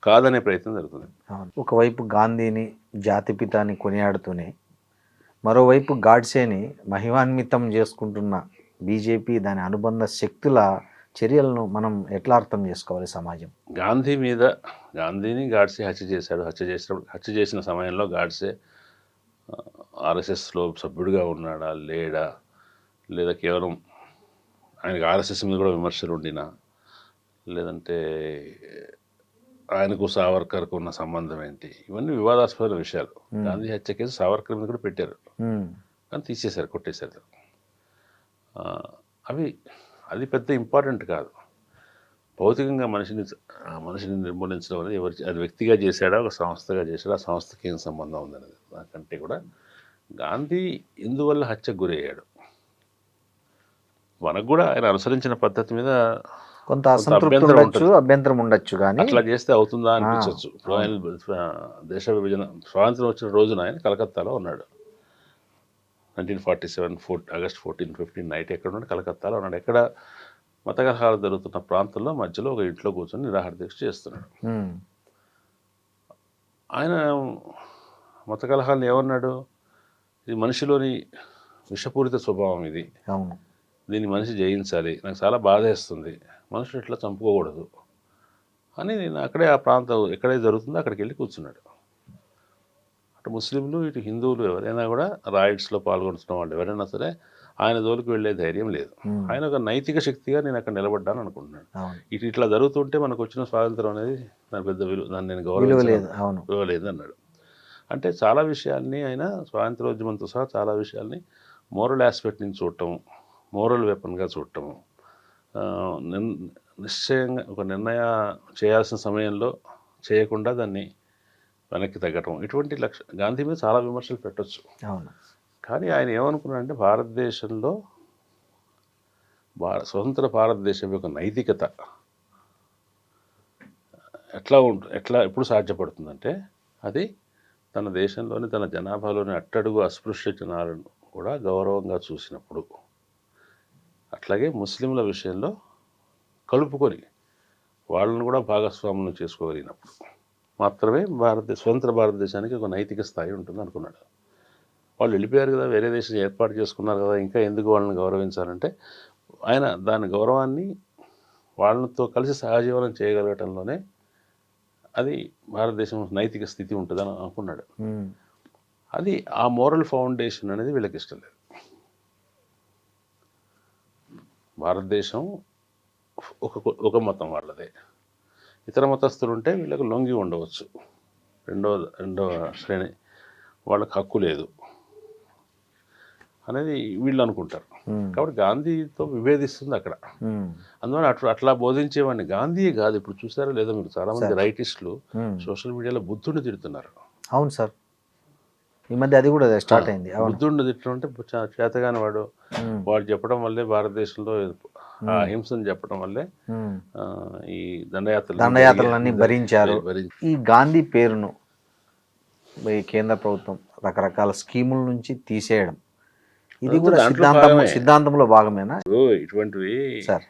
S3: కాదనే ప్రయత్నం జరుగుతుంది.
S2: ఒకవైపు గాంధీని, జాతిపితాని కొనియాడుతూనే మరోవైపు గాడ్సేని మహిమాన్వితం చేసుకుంటున్న బీజేపీ, దాని అనుబంధ శక్తుల చర్యలను మనం ఎట్లా అర్థం చేసుకోవాలి సమాజం?
S3: గాంధీని గాడ్సే హత్య చేసిన సమయంలో గాడ్సే ఆర్ఎస్ఎస్లో సభ్యుడిగా ఉన్నాడా లేడా, లేదా కేవలం ఆయనకు ఆర్ఎస్ఎస్ మీద కూడా విమర్శలు ఉండినా, లేదంటే ఆయనకు సావర్కర్కు ఉన్న సంబంధం ఏంటి, ఇవన్నీ వివాదాస్పద విషయాలు. గాంధీ హత్య కేసు సావర్కర్ మీద కూడా పెట్టారు, కానీ తీసేశారు, కొట్టేశారు. అది పెద్ద ఇంపార్టెంట్ కాదు. భౌతికంగా మనిషిని నిర్మూలించడం అనేది అది వ్యక్తిగా చేశాడా, ఒక సంస్థగా చేశాడా, ఆ సంస్థకి ఏం సంబంధం ఉందనేది. దానికంటే కూడా గాంధీ ఎందువల్ల హత్యకు గురయ్యాడు, మనకు కూడా ఆయన అనుసరించిన పద్ధతి మీద
S2: కొంత అభ్యంతరం ఉండొచ్చు, కానీ
S3: అట్లా చేస్తే అవుతుందా అనిపించవచ్చు. దేశ విభజన స్వాతంత్రం వచ్చిన రోజున ఆయన కలకత్తాలో ఉన్నాడు. 1947 ఆగస్ట్ 14, 15 నైట్ ఎక్కడ ఉన్నాడు? కలకత్తాలో ఉన్నాడు. ఎక్కడ? మత కలహాలు జరుగుతున్న ప్రాంతంలో మధ్యలో ఒక ఇంట్లో కూర్చొని నిరాహార దీక్ష చేస్తున్నాడు. ఆయన మత కలహాలను ఏమన్నాడు? ఇది మనిషిలోని విషపూరిత స్వభావం, దీన్ని మనిషి జయించాలి, నాకు చాలా బాధేస్తుంది, మనుషులు ఇట్లా చంపుకోకూడదు అని నేను అక్కడే ఆ ప్రాంతం ఎక్కడైతే జరుగుతుందో అక్కడికి వెళ్ళి కూర్చున్నాడు. అటు ముస్లింలు ఇటు హిందువులు ఎవరైనా కూడా రాయిట్స్లో పాల్గొంటున్న వాళ్ళు ఎవరైనా సరే ఆయన జోలికి వెళ్ళే ధైర్యం లేదు. ఆయన ఒక నైతిక శక్తిగా నేను అక్కడ నిలబడ్డాను అనుకుంటున్నాను. ఇట్లా జరుగుతుంటే మనకు వచ్చిన స్వాతంత్రం అనేది నాకు పెద్ద దాన్ని నేను విలువలేదు అన్నాడు. అంటే చాలా విషయాల్ని ఆయన స్వాతంత్రోద్యమంతో సహా చాలా విషయాల్ని మోరల్ ఆస్పెక్ట్ నుంచి చూడటం, మోరల్ వెపన్గా చూడటం, నిశ్చయంగా ఒక చేయాల్సిన సమయంలో చేయకుండా దాన్ని వెనక్కి తగ్గటం, ఇటువంటి గాంధీ మీద చాలా విమర్శలు పెట్టచ్చు. కానీ ఆయన ఏమనుకున్నాడంటే భారతదేశంలో స్వతంత్ర భారతదేశం యొక్క నైతికత ఎప్పుడు సాధ్యపడుతుందంటే అది తన దేశంలోని తన జనాభాలోని అట్టడుగు అస్పృశ్య జనాలను కూడా గౌరవంగా చూసినప్పుడు, అట్లాగే ముస్లింల విషయంలో కలుపుకొని వాళ్ళను కూడా భాగస్వాములను చేసుకోగలిగినప్పుడు మాత్రమే స్వతంత్ర భారతదేశానికి ఒక నైతిక స్థాయి ఉంటుంది అనుకున్నాడు. వాళ్ళు వెళ్ళిపోయారు కదా, వేరే దేశం ఏర్పాటు చేసుకున్నారు కదా, ఇంకా ఎందుకు వాళ్ళని గౌరవించాలంటే ఆయన దాని గౌరవాన్ని వాళ్ళతో కలిసి సహజీవనం చేయగలగటంలోనే అది భారతదేశం నైతిక స్థితి ఉంటుందని అనుకున్నాడు. అది ఆ మోరల్ ఫౌండేషన్ అనేది వీళ్ళకి ఇష్టం లేదు. భారతదేశం ఒక మతం వాళ్ళదే, ఇతర మతస్థులు ఉంటే వీళ్ళకు లొంగి ఉండవచ్చు, రెండవ శ్రేణి, వాళ్ళకి హక్కు లేదు అనేది వీళ్ళు అనుకుంటారు. కాబట్టి గాంధీతో విభేదిస్తుంది అక్కడ. అందువల్ల అట్లా బోధించేవాడిని గాంధీయే కాదు. ఇప్పుడు చూసారా లేదా మీరు, చాలా మంది రైటిస్టులు సోషల్ మీడియాలో బుద్ధుడిని తిడుతున్నారు.
S2: అవును సార్, ఈ మధ్య అది కూడా స్టార్ట్ అయింది.
S3: బుద్ధుడిని తిట్టడం అంటే చేతగాని వాడు చెప్పడం వల్లే భారతదేశంలో అహింసను చెప్పడం వల్లే ఈ
S2: దండయాత్రలన్నీ భరించారు. ఈ గాంధీ పేరును కేంద్ర ప్రభుత్వం రకరకాల స్కీముల నుంచి తీసేయడం, ఇది కూడా సిద్ధాంతంలో భాగమేనా?
S3: ఇటువంటివి
S2: సార్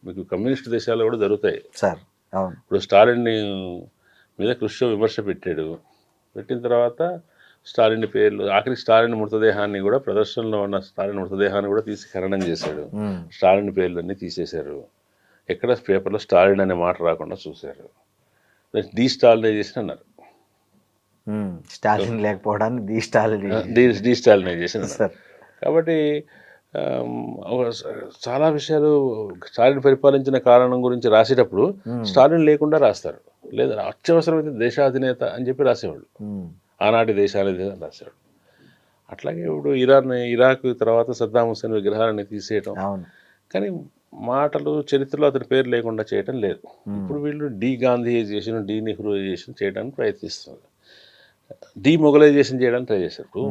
S3: మీకు కమ్యూనిస్ట్ దేశాల్లో కూడా జరుగుతాయి
S2: సార్. అవును,
S3: ఇప్పుడు స్టాలిన్ మీద క్రుష్చెవ్ విమర్శ పెట్టిన తర్వాత స్టాలిన్ పేర్లు, ఆఖరికి స్టాలిన్ మృతదేహాన్ని కూడా, ప్రదర్శనలో ఉన్న స్టాలిన్ మృతదేహాన్ని కూడా తీసి ఖననం చేశాడు. స్టాలిన్ పేర్లన్నీ తీసేశారు. ఎక్కడ పేపర్లో స్టాలిన్ అనే మాట రాకుండా చూశారు. డీస్టాలినైజేషన్ అన్నారు.
S2: స్టాలిన్ లేకపోవడాన్ని
S3: డీస్టాలినైజేషన్ అన్నారు. కాబట్టి చాలా విషయాలు స్టాలిన్ పరిపాలించిన కారణం గురించి రాసేటప్పుడు స్టాలిన్ లేకుండా రాస్తారు, లేదా అత్యవసరమైతే దేశాధినేత అని చెప్పి రాసేవాళ్ళు, ఆనాటి దేశాధినేత రాసేవాళ్ళు. అట్లాగే ఇప్పుడు ఇరాక్ తర్వాత సద్దాం హుస్సేన్ విగ్రహాలని తీసేయటం, కానీ మాటలు చరిత్రలో అతని పేరు లేకుండా చేయటం లేదు. ఇప్పుడు వీళ్ళు గాంధీయైజేషన్, నెహ్రూయైజేషన్ చేయడానికి ప్రయత్నిస్తున్నారు, మొఘలైజేషన్ చేయడానికి ట్రై చేశారు.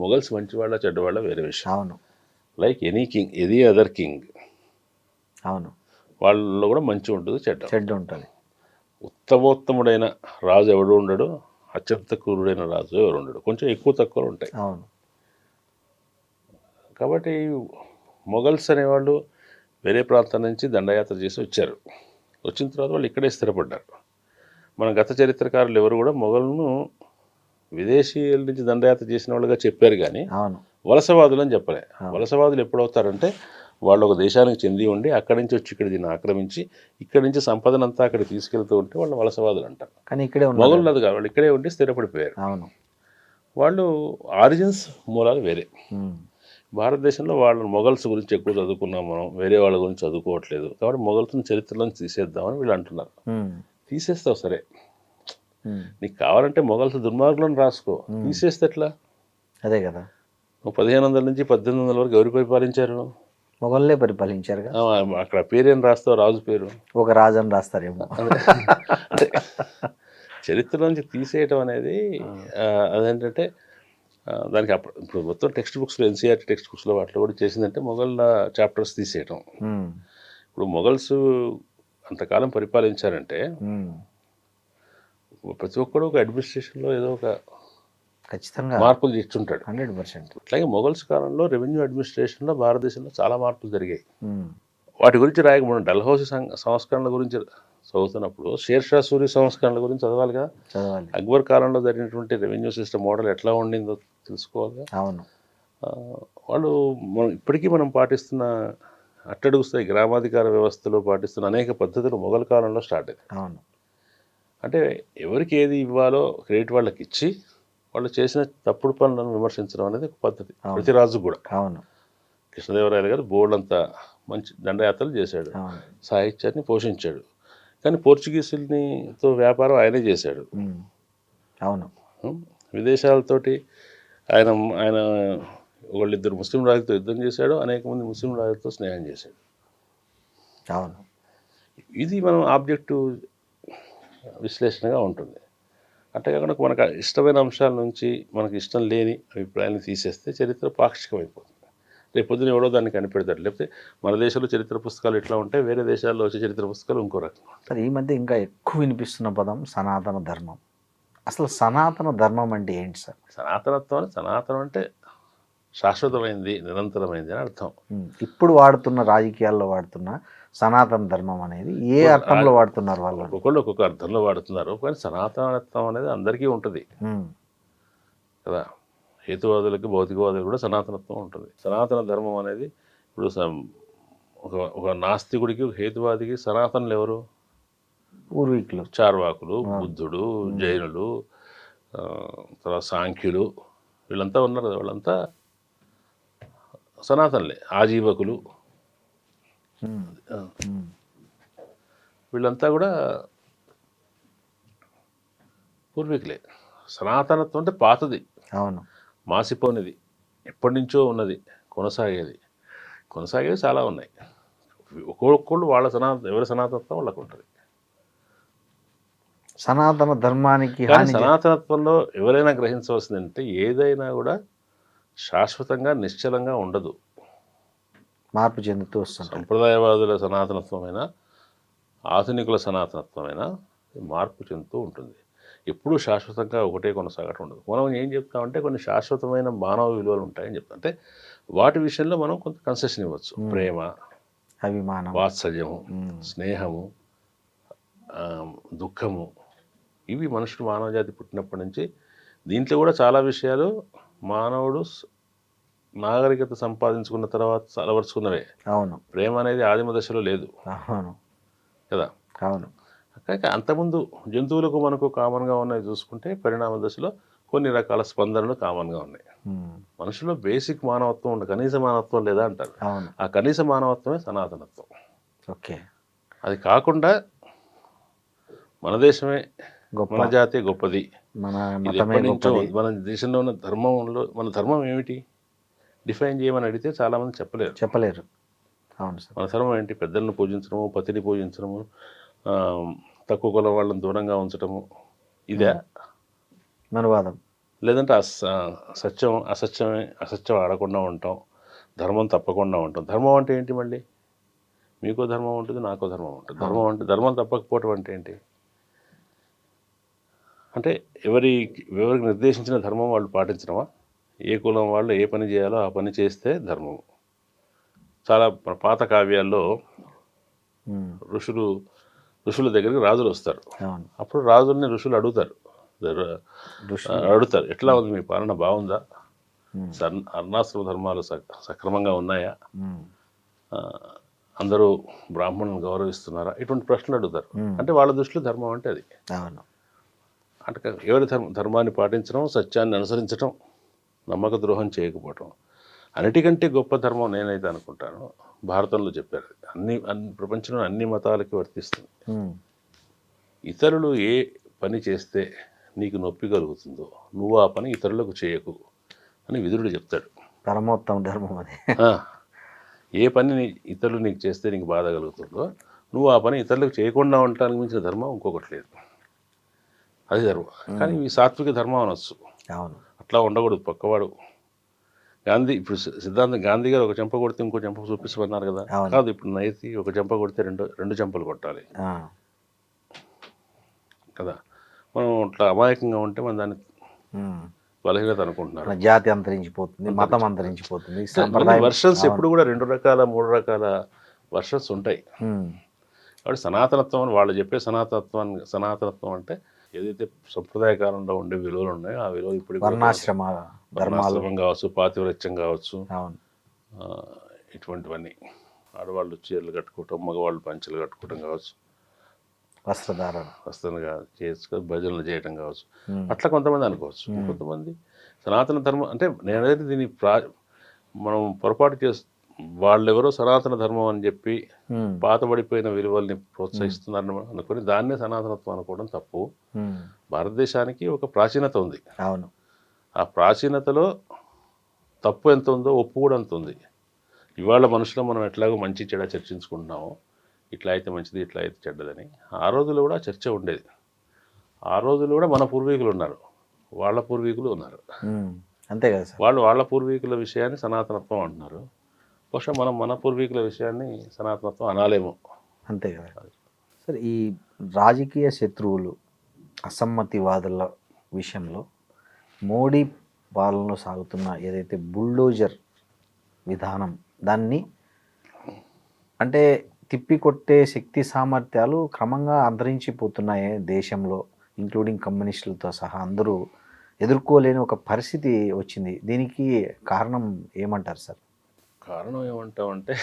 S3: మొఘల్స్ మంచివాళ్ళ చెడ్డవాళ్ళ వేరే విషయం.
S2: అవును,
S3: లైక్ ఎనీ అదర్ కింగ్.
S2: అవును,
S3: వాళ్ళలో కూడా మంచి ఉంటుంది, చెడ్డ
S2: ఉంటుంది.
S3: ఉత్తమోత్తముడైన రాజు ఎవడు ఉండడు, అత్యంత క్రూరుడైన రాజు ఎవరు ఉండడు, కొంచెం ఎక్కువ తక్కువలు ఉంటాయి.
S2: అవును.
S3: కాబట్టి మొఘల్స్ అనేవాళ్ళు వేరే ప్రాంతం నుంచి దండయాత్ర చేసి వచ్చారు. వచ్చిన తర్వాత వాళ్ళు ఇక్కడే స్థిరపడ్డారు. మన గత చరిత్రకారులు ఎవరు కూడా మొఘలును విదేశీయుల నుంచి దండయాత్ర చేసిన వాళ్ళుగా చెప్పారు, కానీ వలసవాదులు అని చెప్పలే. వలసవాదులు ఎప్పుడవుతారంటే వాళ్ళు ఒక దేశానికి చెంది ఉండి అక్కడి నుంచి వచ్చి ఇక్కడ దీన్ని ఆక్రమించి ఇక్కడి నుంచి సంపదనంతా అక్కడికి తీసుకెళ్తూ ఉంటే వాళ్ళు వలసవాదులు అంటారు.
S2: కానీ ఇక్కడే
S3: మొఘలు అది కాదు, వాళ్ళు ఇక్కడే ఉండి స్థిరపడిపోయారు. వాళ్ళు ఆరిజిన్స్ మూలాలు వేరే. భారతదేశంలో వాళ్ళ మొఘల్స్ గురించి ఎక్కువ చదువుకున్నాం మనం, వేరే వాళ్ళ గురించి చదువుకోవట్లేదు. కాబట్టి మొఘల్స్ని చరిత్రలోంచి తీసేద్దామని వీళ్ళు అంటున్నారు. తీసేస్తావు సరే, నీకు కావాలంటే మొఘల్స్ దుర్మార్గులను రాసుకో, తీసేస్తే ఎట్లా?
S2: అదే కదా.
S3: 1500 నుంచి 1800 వరకు ఎవరు పరిపాలించారు?
S2: మొఘల్లే పరిపాలించారు.
S3: అక్కడ పేరేం రాస్తావు? రాజు పేరు
S2: ఒక రాజు అని రాస్తారేమో.
S3: అంటే చరిత్ర నుంచి తీసేయటం అనేది అదేంటంటే దానికి ఇప్పుడు మొత్తం టెక్స్ట్ బుక్స్లో, ఎన్సీఆర్టీ టెక్స్ట్ బుక్స్లో వాటిలో కూడా చేసిందంటే మొఘల్ చాప్టర్స్ తీసేయటం. ఇప్పుడు మొఘల్స్ అంతకాలం పరిపాలించారంటే ప్రతి ఒక్కడు ఒక అడ్మినిస్ట్రేషన్లో ఏదో ఒక
S2: ఖచ్చితంగా మార్పులు
S3: ఇచ్చుంటాడు,
S2: 100%.
S3: అట్లాగే మొఘల్స్ కాలంలో రెవెన్యూ అడ్మినిస్ట్రేషన్లో భారతదేశంలో చాలా మార్పులు జరిగాయి. వాటి గురించి రాయకపోవడం, డల్హౌసీ సంస్కరణల గురించి చదువుతున్నప్పుడు షేర్షా సూరి సంస్కరణల గురించి చదవాలి కదా,
S2: చదవాలి.
S3: అక్బర్ కాలంలో జరిగినటువంటి రెవెన్యూ సిస్టమ్ మోడల్ ఎట్లా ఉండిందో తెలుసుకోవాలి.
S2: అవును,
S3: వాళ్ళు ఇప్పటికీ మనం పాటిస్తున్న అట్టడుగు స్థాయి గ్రామాధికార వ్యవస్థలో పాటిస్తున్న అనేక పద్ధతులు మొఘల్ కాలంలో స్టార్ట్ అయ్యాయి.
S2: అవును,
S3: అంటే ఎవరికి ఏది ఇవ్వాలో క్రెడిట్ వాళ్ళకి ఇచ్చి వాళ్ళు చేసిన తప్పుడు పనులను విమర్శించడం అనేది ఒక పద్ధతి ప్రతి రాజు కూడా.
S2: అవును.
S3: కృష్ణదేవరాయలు గారు బోర్డంతా మంచి దండయాత్రలు చేశాడు,
S2: అవును.
S3: సాహిత్యాన్ని పోషించాడు. కానీ పోర్చుగీసులతో వ్యాపారం ఆయనే చేశాడు.
S2: అవును.
S3: విదేశాలతోటి ఆయన ఆయన ఒకళ్ళిద్దరు ముస్లిం రాజులతో యుద్ధం చేశాడు, అనేక మంది ముస్లిం రాజులతో స్నేహం చేశాడు.
S2: అవును.
S3: ఇది మనం ఆబ్జెక్టివ్ విశ్లేషణగా ఉంటుంది. అంటే కాకుండా మనకు ఇష్టమైన అంశాల నుంచి మనకు ఇష్టం లేని అభిప్రాయాన్ని తీసేస్తే చరిత్ర పాక్షికమైపోతుంది. రేపు పొద్దున ఎవడో దాన్ని కనిపెడతాడు. లేకపోతే మన దేశంలో చరిత్ర పుస్తకాలు ఎట్లా ఉంటాయి, వేరే దేశాల్లో వచ్చే చరిత్ర పుస్తకాలు ఇంకో రకంగా ఉంటాయి.
S2: సరే, ఈ మధ్య ఇంకా ఎక్కువ వినిపిస్తున్న పదం సనాతన ధర్మం. అసలు సనాతన ధర్మం అంటే ఏంటి సార్?
S3: సనాతనం అంటే శాశ్వతమైంది, నిరంతరమైంది అని అర్థం.
S2: ఇప్పుడు వాడుతున్న రాజకీయాల్లో వాడుతున్న సనాతన ధర్మం అనేది ఏ అర్థంలో వాడుతున్నారు వాళ్ళు?
S3: ఒక్కొక్కళ్ళు ఒక్కొక్క అర్థంలో వాడుతున్నారు. కానీ సనాతనత్వం అనేది అందరికీ ఉంటుంది కదా. హేతువాదులకి భౌతికవాదులు కూడా సనాతనత్వం ఉంటుంది. సనాతన ధర్మం అనేది ఇప్పుడు ఒక నాస్తికుడికి ఒక హేతువాదికి సనాతనులు ఎవరు?
S2: పూర్వీకులు,
S3: చార్వాకులు, బుద్ధుడు, జైనులు, తర్వాత సాంఖ్యులు, వీళ్ళంతా ఉన్నారు కదా. వాళ్ళంతా సనాతనలే. ఆజీవకులు, వీళ్ళంతా కూడా పూర్వీకులే. సనాతనత్వం అంటే పాతది,
S2: అవును,
S3: మాసిపోనిది, ఎప్పటి నుంచో ఉన్నది, కొనసాగేవి చాలా ఉన్నాయి. ఒక్కొక్కళ్ళు వాళ్ళ ఎవరి సనాతనత్వం వాళ్ళకు ఉంటుంది.
S2: సనాతన ధర్మానికి
S3: సనాతనత్వంలో ఎవరైనా గ్రహించవలసింది అంటే ఏదైనా కూడా శాశ్వతంగా నిశ్చలంగా ఉండదు,
S2: మార్పు చెందుతూ వస్తుంది.
S3: సంప్రదాయవాదుల సనాతనత్వమైన ఆధునికుల సనాతనత్వమైన మార్పు చెందుతూ ఉంటుంది. ఎప్పుడూ శాశ్వతంగా ఒకటే కొనసాగటం ఉండదు. మనం ఏం చెప్తామంటే కొన్ని శాశ్వతమైన మానవ విలువలు ఉంటాయని చెప్తాం. అంటే వాటి విషయంలో మనం కొంత కన్సెషన్ ఇవ్వచ్చు. ప్రేమ,
S2: అభిమానం,
S3: వాత్సల్యము, స్నేహము, దుఃఖము, ఇవి మనుషులు మానవజాతి పుట్టినప్పటి నుంచి. దీంట్లో కూడా చాలా విషయాలు మానవుడు నాగరికత సంపాదించుకున్న తర్వాత అలవరుచుకున్నవే.
S2: అవును.
S3: ప్రేమ అనేది ఆదిమ దశలో లేదు.
S2: అవును
S3: కదా.
S2: అవును.
S3: కాక అంతకుముందు జంతువులకు మనకు కామన్గా ఉన్నాయి చూసుకుంటే పరిణామ దశలో కొన్ని రకాల స్పందనలు కామన్గా ఉన్నాయి. మనుషులో బేసిక్ మానవత్వం ఉండదు, కనీస మానవత్వం లేదా అంటారు. ఆ కనీస మానవత్వమే సనాతనత్వం.
S2: ఓకే.
S3: అది కాకుండా మన దేశమే, మన జాతి గొప్పది, మన దేశంలో ఉన్న ధర్మంలో మన ధర్మం ఏమిటి డిఫైన్ చేయమని అడిగితే చాలామంది చెప్పలేరు.
S2: అవును సార్.
S3: మన ధర్మం ఏంటి? పెద్దలను పూజించడము, పతిని పూజించడము, తక్కువ కులం వాళ్ళని దూరంగా ఉంచడము, ఇదే
S2: మనవాదం.
S3: లేదంటే అసత్యం ఆడకుండా ఉంటాం, ధర్మం తప్పకుండా ఉంటాం. ధర్మం అంటే ఏంటి? మళ్ళీ మీకో ధర్మం ఉంటుంది, నాకో ధర్మం ఉంటుంది. ధర్మం తప్పకపోవటం అంటే ఏంటి? అంటే ఎవరికి నిర్దేశించిన ధర్మం వాళ్ళు పాటించడమా? ఏ కులం వాళ్ళు ఏ పని చేయాలో ఆ పని చేస్తే ధర్మము. చాలా పాత కావ్యాల్లో ఋషుల దగ్గరికి రాజులు వస్తారు. అప్పుడు రాజుల్ని ఋషులు అడుగుతారు, ఎట్లా ఉంది మీ పాలన, బాగుందా, అర్ణాశ్రమ ధర్మాలు సక్రమంగా ఉన్నాయా, అందరూ బ్రాహ్మణులను గౌరవిస్తున్నారా, ఇటువంటి ప్రశ్నలు అడుగుతారు. అంటే వాళ్ళ దృష్టిలో ధర్మం అంటే అది. అంటే ఎవరి ధర్మాన్ని పాటించడం, సత్యాన్ని అనుసరించడం, నమ్మక ద్రోహం చేయకపోవటం. అన్నిటికంటే గొప్ప ధర్మం నేనైతే అనుకుంటాను భారతంలో చెప్పారు. ప్రపంచంలో అన్ని మతాలకి వర్తిస్తుంది. ఇతరులు ఏ పని చేస్తే నీకు నొప్పి కలుగుతుందో నువ్వు ఆ పని ఇతరులకు చేయకు అని విదురుడు చెప్తాడు.
S2: పరమోత్తమ ధర్మం అది.
S3: ఏ పని ఇతరులు నీకు చేస్తే నీకు బాధ కలుగుతుందో నువ్వు ఆ పని ఇతరులకు చేయకుండా ఉండటానికి మించిన ధర్మం ఇంకొకటి లేదు. అది ధర్మం. కానీ ఈ సాత్విక ధర్మం అనొచ్చు. అట్లా ఉండకూడదు. పక్కవాడు ఇప్పుడు సిద్ధాంతం గాంధీ గారు ఒక చెంప కొడితే ఇంకో చెంప చూపిస్తున్నారు కదా. కాదు, ఇప్పుడు నైతి ఒక చెంప కొడితే రెండు చెంపలు కొట్టాలి కదా. మనం అట్లా అమాయకంగా ఉంటే మనం దాన్ని బలహీనత అనుకుంటున్నారు.
S2: జాతి అంతరించిపోతుంది, మతం అంతరించిపోతుంది.
S3: వర్షన్స్ ఎప్పుడు కూడా 2 రకాల 3 రకాల వర్షన్స్ ఉంటాయి. కాబట్టి సనాతనత్వం అని వాళ్ళు చెప్పే సనాతనత్వం అంటే ఏదైతే సంప్రదాయ కాలంలో ఉండే విలువలు ఉన్నాయో ఆ విలువలు ఇప్పుడు వర్ణాశ్రమం కావచ్చు, పాతివ్రత్యం కావచ్చు, ఇటువంటివన్నీ, ఆడవాళ్ళు చీరలు కట్టుకోవటం, మగవాళ్ళు పంచెలు కట్టుకోవటం కావచ్చు,
S2: వస్త్రధారణ.
S3: వస్తుందిగా చేయొచ్చు, భజనలు చేయటం కావచ్చు,
S2: ఉమ్,
S3: అట్లా కొంతమంది అనుకోవచ్చు. కొంతమంది సనాతన ధర్మం అంటే నేనైతే దీన్ని మనం పొరపాటు వాళ్ళెవరో సనాతన ధర్మం అని చెప్పి
S2: ఉమ్,
S3: పాతబడిపోయిన విలువల్ని ప్రోత్సహిస్తున్నారని అనుకుని దాన్నే సనాతనత్వం అనుకోవడం తప్పు.
S2: ఉమ్,
S3: భారతదేశానికి ఒక ప్రాచీనత ఉంది.
S2: అవును.
S3: ఆ ప్రాచీనతలో తప్పు ఎంత ఉందో ఒప్పు కూడా అంత ఉంది. ఇవాళ మనుషులు మనం ఎట్లాగో మంచి చెడ చర్చించుకుంటున్నామో, ఇట్లా అయితే మంచిది, ఇట్లా అయితే చెడ్డదని, ఆ రోజుల్లో కూడా చర్చ ఉండేది. ఆ రోజుల్లో కూడా మన పూర్వీకులు ఉన్నారు, వాళ్ళ పూర్వీకులు ఉన్నారు.
S2: ఉమ్, అంతే కదా సార్.
S3: వాళ్ళ పూర్వీకుల విషయాన్ని సనాతనత్వం అంటున్నారు. బహుశా మనం మన పూర్వీకుల విషయాన్ని సనాతనత్వం అనాలేమో.
S2: అంతే కదా సార్. ఈ రాజకీయ శత్రువులు, అసమ్మతివాదుల విషయంలో మోడీ పాలనలో సాగుతున్న ఏదైతే బుల్డోజర్ విధానం, దాన్ని అంటే తిప్పికొట్టే శక్తి సామర్థ్యాలు క్రమంగా అంతరించిపోతున్నాయి దేశంలో, ఇంక్లూడింగ్ కమ్యూనిస్టులతో సహా అందరూ ఎదుర్కోలేని ఒక పరిస్థితి వచ్చింది. దీనికి కారణం ఏమంటారు సార్?
S3: కారణం ఏమంటామంటే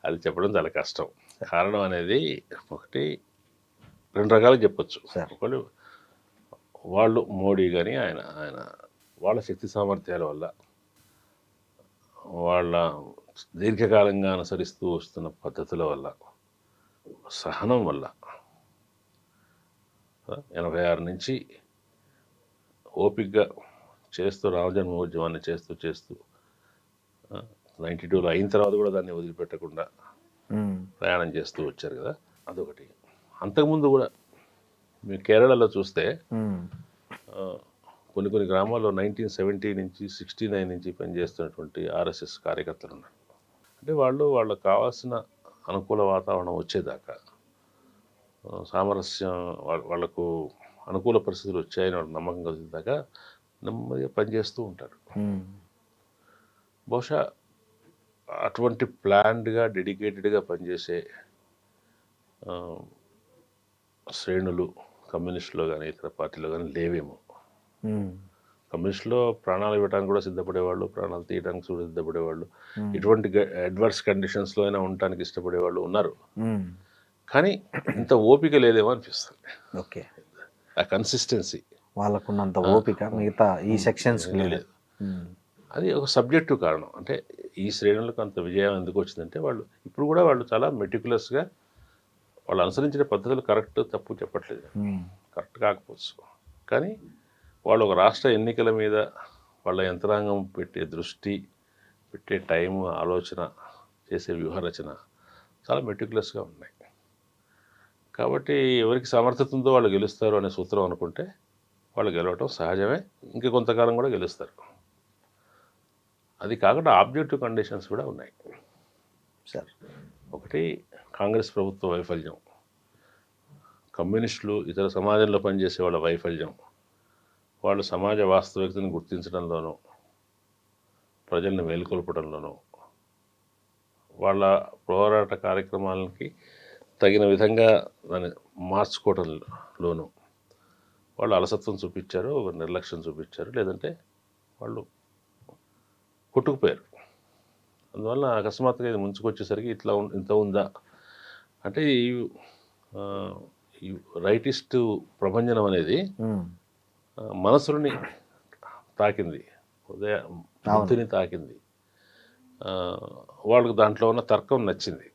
S3: అది చెప్పడం చాలా కష్టం. కారణం అనేది ఒకటి రెండు రకాలుగా చెప్పొచ్చు.
S2: సార్.
S3: ఒకటి వాళ్ళు మోడీ కానీ ఆయన ఆయన వాళ్ళ శక్తి సామర్థ్యాల వల్ల, వాళ్ళ దీర్ఘకాలంగా అనుసరిస్తూ వస్తున్న పద్ధతుల వల్ల, సహనం వల్ల 86 నుంచి ఓపికగా చేస్తూ రామజన్మోద్యమాన్ని చేస్తూ 92లో అయిన తర్వాత కూడా దాన్ని వదిలిపెట్టకుండా ప్రయాణం చేస్తూ వచ్చారు కదా, అదొకటి. అంతకుముందు కూడా మీరు కేరళలో చూస్తే కొన్ని గ్రామాల్లో 1970 నుంచి 69 నుంచి పనిచేస్తున్నటువంటి ఆర్ఎస్ఎస్ కార్యకర్తలు ఉన్నారు. అంటే వాళ్ళకు కావాల్సిన అనుకూల వాతావరణం వచ్చేదాకా, సామరస్యం, వాళ్లకు అనుకూల పరిస్థితులు వచ్చాయని వాళ్ళకి నమ్మకం కలిగేదాకా నెమ్మదిగా పనిచేస్తూ ఉంటారు. బహుశా అటువంటి ప్లాన్డ్గా డెడికేటెడ్గా పనిచేసే శ్రేణులు కమ్యూనిస్టులో కానీ ఇతర పార్టీలో కానీ లేవేమో. కమ్యూనిస్టులో ప్రాణాలు ఇవ్వడానికి కూడా సిద్ధపడేవాళ్ళు, ప్రాణాలు తీయడానికి కూడా సిద్ధపడేవాళ్ళు, ఇటువంటి అడ్వర్స్ కండిషన్స్లో అయినా ఉండటానికి ఇష్టపడేవాళ్ళు ఉన్నారు. కానీ ఇంత ఓపిక లేదేమో అనిపిస్తుంది.
S2: ఓకే,
S3: ఆ కన్సిస్టెన్సీ
S2: వాళ్ళకున్నంత ఓపిక మిగతా ఈ సెక్షన్స్ లేదు.
S3: అది ఒక సబ్జెక్టివ్ కారణం. అంటే ఈ శ్రేణులకు అంత విజయం ఎందుకు వచ్చిందంటే ఇప్పుడు కూడా వాళ్ళు చాలా మెటిక్యులస్గా వాళ్ళు అనుసరించిన పద్ధతులు కరెక్ట్ తప్పు చెప్పట్లేదు, కరెక్ట్ కాకపోవచ్చు. కానీ వాళ్ళు ఒక రాష్ట్ర ఎన్నికల మీద వాళ్ళ యంత్రాంగం పెట్టే దృష్టి, పెట్టే టైము, ఆలోచన, చేసే వ్యూహరచన చాలా మెటిక్యులస్గా ఉన్నాయి. కాబట్టి ఎవరికి సమర్థత ఉందో వాళ్ళు గెలుస్తారు అనే సూత్రం అనుకుంటే వాళ్ళు గెలవటం సహజమే. ఇంకా కొంతకాలం కూడా గెలుస్తారు. అది కాకుండా ఆబ్జెక్టివ్ కండిషన్స్ కూడా ఉన్నాయి
S2: సార్.
S3: ఒకటి కాంగ్రెస్ ప్రభుత్వ వైఫల్యం, కమ్యూనిస్టులు ఇతర సమాజంలో పనిచేసే వాళ్ళ వైఫల్యం, వాళ్ళు సమాజ వాస్తవికతను గుర్తించడంలోనూ, ప్రజల్ని మేల్కొల్పడంలోనూ, వాళ్ళ పోరాట కార్యక్రమాలకి తగిన విధంగా దాన్ని మార్చుకోవడంలోనూ వాళ్ళు అలసత్వం చూపించారు, నిర్లక్ష్యం చూపించారు, లేదంటే వాళ్ళు కొట్టుకుపోయారు. అందువల్ల అకస్మాత్తుగా ఇది ముంచుకొచ్చేసరికి ఇంత ఉందా అంటే ఈ రైటిస్ట్ ప్రభంజనం అనేది మనసుని తాకింది, బుద్ధిని తాకింది. వాళ్ళకు దాంట్లో ఉన్న తర్కం నచ్చింది.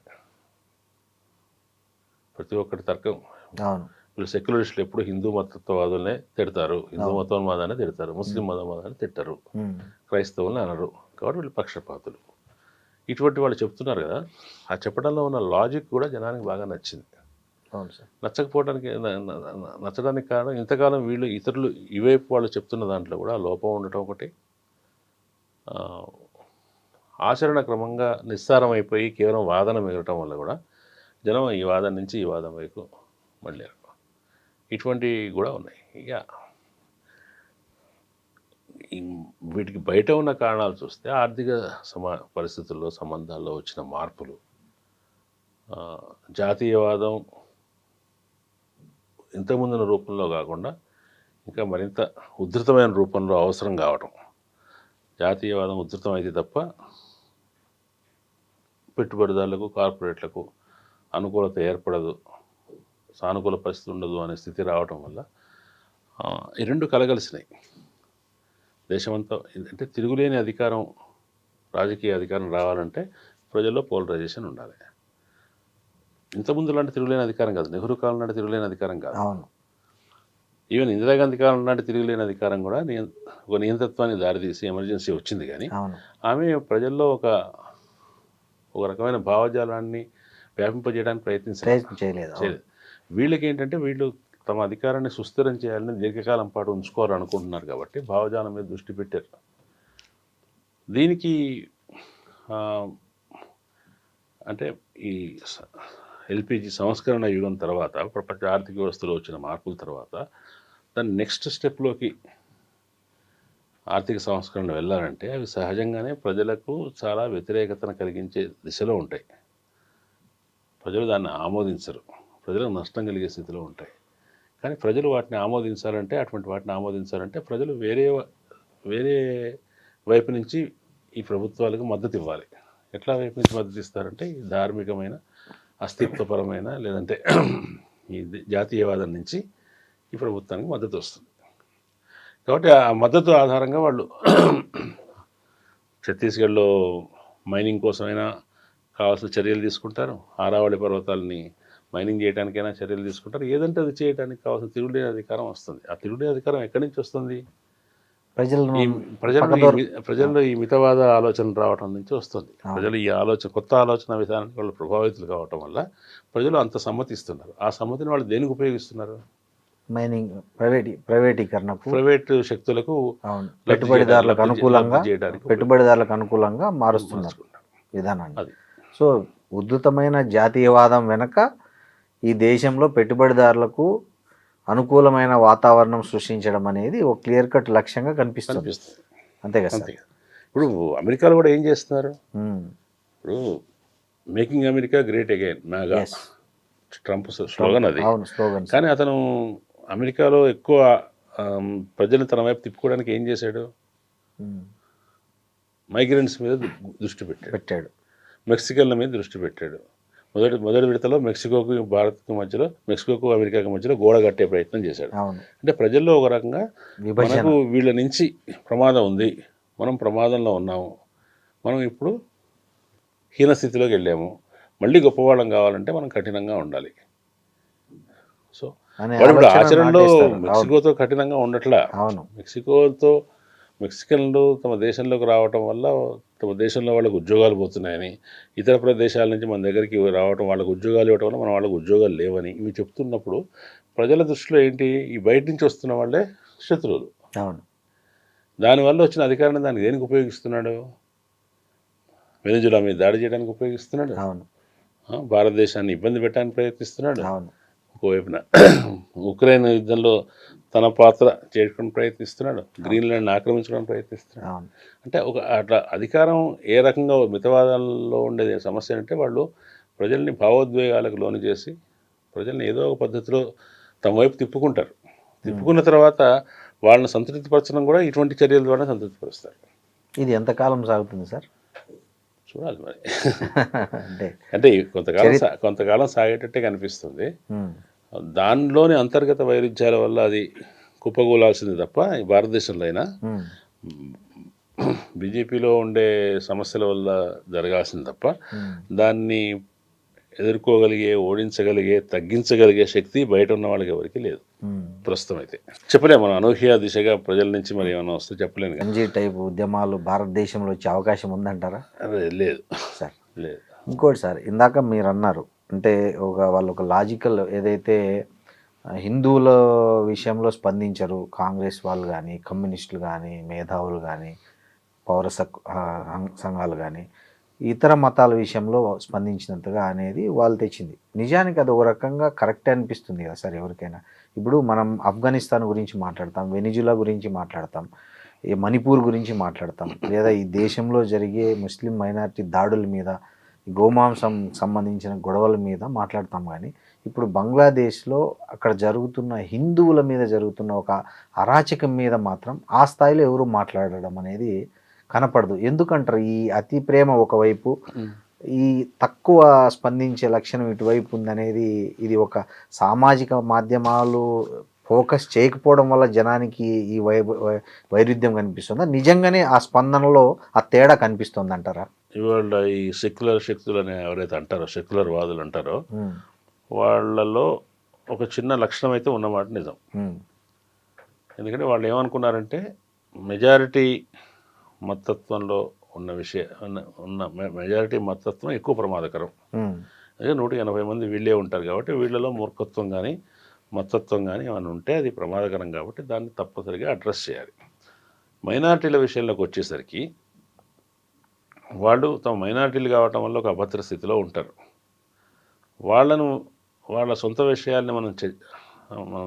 S3: ప్రతి ఒక్కటి తర్కం. వీళ్ళు సెక్యులరిస్టులు ఎప్పుడు హిందూ మతత్వవాదులనే తిడతారు, హిందూ మతోన్మాదాన్ని తిడతారు, ముస్లిం మతోన్మాదాన్ని తిట్టరు, క్రైస్తవుల్ని అనరు. కాబట్టి వీళ్ళు పక్షపాతులు. ఇటువంటి వాళ్ళు చెప్తున్నారు కదా, ఆ చెప్పడంలో ఉన్న లాజిక్ కూడా జనానికి బాగా నచ్చింది. నచ్చడానికి కారణం ఇంతకాలం వీళ్ళు ఇతరులు ఇవైపు వాళ్ళు చెప్తున్న దాంట్లో కూడా లోపం ఉండటం ఒకటి, ఆచరణ క్రమంగా నిస్సారమైపోయి కేవలం వాదన మిగలటం వల్ల కూడా జనం ఈ వాదన నుంచి ఈ వాదన వైపు మళ్ళీ ఇటువంటివి కూడా ఉన్నాయి. ఇక వీటికి బయట ఉన్న కారణాలు చూస్తే ఆర్థిక పరిస్థితుల్లో, సంబంధాల్లో వచ్చిన మార్పులు, జాతీయవాదం ఇంతకుముందున్న రూపంలో కాకుండా ఇంకా మరింత ఉధృతమైన రూపంలో అవసరం కావటం. జాతీయవాదం ఉధృతం అయితే తప్ప పెట్టుబడిదారులకు, కార్పొరేట్లకు అనుకూలత ఏర్పడదు. సానుకూల పరిస్థితి ఉండదు అనే స్థితి రావటం వల్ల ఈ రెండు కలగలిసినాయి. దేశమంతా అంటే తిరుగులేని అధికారం, రాజకీయ అధికారం రావాలంటే ప్రజల్లో పోలరైజేషన్ ఉండాలి. ఇంతకుముందు లాంటి తిరుగులేని అధికారం కాదు, నెహ్రూ కాలం నాటి తిరుగులేని అధికారం కాదు.
S2: అవును.
S3: ఈవెన్ ఇందిరాగాంధీ కాలం నాటి తిరుగులేని అధికారం కూడా ఒక నియంతృత్వాన్ని దారితీసి ఎమర్జెన్సీ వచ్చింది. కానీ ఆమె ప్రజల్లో ఒక రకమైన భావజాలాన్ని వ్యాపింపజేయడానికి చేయలేదు. వీళ్ళకి ఏంటంటే వీళ్ళు తమ అధికారాన్ని సుస్థిరం చేయాలని దీర్ఘకాలం పాటు ఉంచుకోవాలనుకుంటున్నారు కాబట్టి భావజాలం మీద దృష్టి పెట్టారు. దీనికి అంటే ఈ ఎల్పిజి సంస్కరణ యుగం తర్వాత, ప్రపంచ ఆర్థిక వ్యవస్థలో వచ్చిన మార్పుల తర్వాత దాని నెక్స్ట్ స్టెప్లోకి ఆర్థిక సంస్కరణ వెళ్ళాలంటే అవి సహజంగానే ప్రజలకు చాలా వ్యతిరేకతను కలిగించే దిశలో ఉంటాయి. ప్రజలు దాన్ని ఆమోదించరు, ప్రజలకు నష్టం కలిగే స్థితిలో ఉంటాయి. కానీ ప్రజలు వాటిని ఆమోదించాలంటే ప్రజలు వేరే వైపు నుంచి ఈ ప్రభుత్వాలకు మద్దతు ఇవ్వాలి. ఎట్లా వైపు నుంచి మద్దతు ఇస్తారంటే ఈ ధార్మికమైన, అస్తిత్వపరమైన, లేదంటే ఈ జాతీయవాదం నుంచి ఈ ప్రభుత్వానికి మద్దతు వస్తుంది. కాబట్టి ఆ మద్దతు ఆధారంగా వాళ్ళు ఛత్తీస్గఢ్లో మైనింగ్ కోసమైనా కావాల్సిన చర్యలు తీసుకుంటారు, ఆరావళి పర్వతాలని మైనింగ్ చేయడానికైనా చర్యలు తీసుకుంటారు. ఏదంటే అది చేయడానికి కావాల్సిన తిరుగులేని అధికారం వస్తుంది. ఆ తిరుగులేని అధికారం ఎక్కడి నుంచి వస్తుంది? ప్రజల్లో ఈ మితవాద ఆలోచన రావటం నుంచి వస్తుంది. ప్రజలు ఈ కొత్త ఆలోచన విధానానికి వాళ్ళు ప్రభావితులు కావటం వల్ల ప్రజలు అంత సమ్మతిస్తున్నారు. ఆ సమ్మతిని వాళ్ళు దేనికి ఉపయోగిస్తున్నారు?
S2: మైనింగ్
S3: ప్రైవేట్ శక్తులకు,
S2: పెట్టుబడిదారులకు అనుకూలంగా మారుస్తున్నారు విధానాన్ని. సో ఉద్ధృతమైన జాతీయవాదం వెనక ఈ దేశంలో పెట్టుబడిదారులకు అనుకూలమైన వాతావరణం సృష్టించడం అనేది ఒక క్లియర్ కట్ లక్ష్యంగా కనిపిస్తుంది. అంతే కదా సార్?
S3: ఇప్పుడు అమెరికాలో కూడా ఏం చేస్తున్నారు? ఇప్పుడు making America great again, Naga Trump slogan అది. కానీ అతను అమెరికాలో ఎక్కువ ప్రజలను తన వైపు తిప్పుకోవడానికి ఏం చేశాడు? మైగ్రెంట్స్ మీద దృష్టి పెట్టాడు, మెక్సికన్ల మీద దృష్టి పెట్టాడు. మొదటి విడతలో మెక్సికోకు భారత్కు మధ్యలో, మెక్సికోకు అమెరికాకు మధ్యలో గోడ కట్టే ప్రయత్నం చేశాడు. అంటే ప్రజల్లో ఒక రకంగా మనకు వీళ్ళ నుంచి ప్రమాదం ఉంది, మనం ప్రమాదంలో ఉన్నాము, మనం ఇప్పుడు హీనస్థితిలోకి వెళ్ళాము, మళ్ళీ గొప్పవాళ్ళం కావాలంటే మనం కఠినంగా ఉండాలి. సో వాడు ఆచరణలో మెక్సికోతో కఠినంగా ఉండట్లా. మెక్సికన్లు తమ దేశంలోకి రావటం వల్ల తమ దేశంలో వాళ్ళకు ఉద్యోగాలు పోతున్నాయని, ఇతర ప్రదేశాల నుంచి మన దగ్గరికి రావటం, వాళ్ళకు ఉద్యోగాలు ఇవ్వటం వల్ల మన వాళ్ళకు ఉద్యోగాలు లేవని ఇవి చెప్తున్నప్పుడు ప్రజల దృష్టిలో ఏంటి? ఈ బయట నుంచి వస్తున్న వాళ్ళే శత్రువులు. దానివల్ల వచ్చిన అధికారాన్ని దానికి దేనికి ఉపయోగిస్తున్నాడు? వెనిజులా మీద దాడి చేయడానికి ఉపయోగిస్తున్నాడు, భారతదేశాన్ని ఇబ్బంది పెట్టడానికి ప్రయత్నిస్తున్నాడు. ఒకవైపున ఉక్రెయిన్ యుద్ధంలో తన పాత్ర చేయడానికి ప్రయత్నిస్తున్నాడు, గ్రీన్లాండ్ని ఆక్రమించడానికి ప్రయత్నిస్తున్నాడు. అంటే అట్లా అధికారం ఏ రకంగా మితవాదాల్లో ఉండేది సమస్య అంటే వాళ్ళు ప్రజల్ని భావోద్వేగాలకు లోను చేసి ప్రజల్ని ఏదో ఒక పద్ధతిలో తమ వైపు తిప్పుకుంటారు. తిప్పుకున్న తర్వాత వాళ్ళని సంతృప్తిపరచడం కూడా ఇటువంటి చర్యల ద్వారా సంతృప్తిపరుస్తారు.
S2: ఇది ఎంతకాలం సాగుతుంది సార్?
S3: చూడాలి మరి. అంటే కొంతకాలం సాగేటట్టే కనిపిస్తుంది. దానిలోని అంతర్గత వైరుధ్యాల వల్ల అది కుప్పగూలాల్సింది తప్ప ఈ భారతదేశంలో అయినా బీజేపీలో ఉండే సమస్యల వల్ల జరగాల్సింది తప్ప దాన్ని ఎదుర్కోగలిగే, ఓడించగలిగే, తగ్గించగలిగే శక్తి బయట ఉన్న వాళ్ళకి ఎవరికి లేదు ప్రస్తుతం. అయితే చెప్పలేము, మనం అనూహ్య దిశగా ప్రజల నుంచి మరి ఏమైనా వస్తే చెప్పలేను.
S2: ఎన్జీ టైప్ ఉద్యమాలు భారతదేశంలో వచ్చే అవకాశం ఉందంటారా?
S3: లేదు
S2: సార్, లేదు. ఇంకోటి సార్, ఇందాక మీరు అన్నారు అంటే వాళ్ళు ఒక లాజికల్ ఏదైతే హిందువుల విషయంలో స్పందించరు కాంగ్రెస్ వాళ్ళు కానీ, కమ్యూనిస్టులు కానీ, మేధావులు కానీ, పౌర సంఘాలు కానీ, ఇతర మతాల విషయంలో స్పందించినంతగా అనేది వాళ్ళు తెచ్చింది. నిజానికి అది ఒక రకంగా కరెక్టే అనిపిస్తుంది కదా సార్ ఎవరికైనా. ఇప్పుడు మనం ఆఫ్ఘనిస్తాన్ గురించి మాట్లాడతాం, వెనిజులా గురించి మాట్లాడతాం, ఈ మణిపూర్ గురించి మాట్లాడతాం, లేదా ఈ దేశంలో జరిగే ముస్లిం మైనారిటీ దాడుల మీద, గోమాంసం సంబంధించిన గొడవల మీద మాట్లాడతాం. కానీ ఇప్పుడు బంగ్లాదేశ్లో అక్కడ జరుగుతున్న హిందువుల మీద జరుగుతున్న ఒక అరాచకం మీద మాత్రం ఆ స్థాయిలో ఎవరు మాట్లాడడం అనేది కనపడదు. ఎందుకంటారు? ఈ అతి ప్రేమ ఒకవైపు, ఈ తక్కువ స్పందించే లక్షణం ఇటువైపు ఉందనేది ఇది ఒక సామాజిక మాధ్యమాలు ఫోకస్ చేయకపోవడం వల్ల జనానికి ఈ వైరుధ్యం కనిపిస్తుందా, నిజంగానే ఆ స్పందనలో ఆ తేడా కనిపిస్తుంది అంటారా?
S3: ఇవాళ ఈ సెక్యులర్ శక్తులు అనే ఎవరైతే అంటారో, సెక్యులర్ వాదులు అంటారో, వాళ్ళలో ఒక చిన్న లక్షణం అయితే ఉన్నమాట నిజం. ఎందుకంటే వాళ్ళు ఏమనుకున్నారంటే మెజారిటీ మతత్వంలో ఉన్న మెజారిటీ మతత్వం ఎక్కువ ప్రమాదకరం. అదే 180 మంది వీళ్ళే ఉంటారు కాబట్టి వీళ్ళలో మూర్ఖత్వం కానీ మతత్వం కానీ ఏమైనా ఉంటే అది ప్రమాదకరం కాబట్టి దాన్ని తప్పనిసరిగా అడ్రస్ చేయాలి. మైనారిటీల విషయంలోకి వచ్చేసరికి వాళ్ళు తమ మైనారిటీలు కావటం వల్ల ఒక అభద్ర స్థితిలో ఉంటారు. వాళ్ళ సొంత విషయాల్ని మనం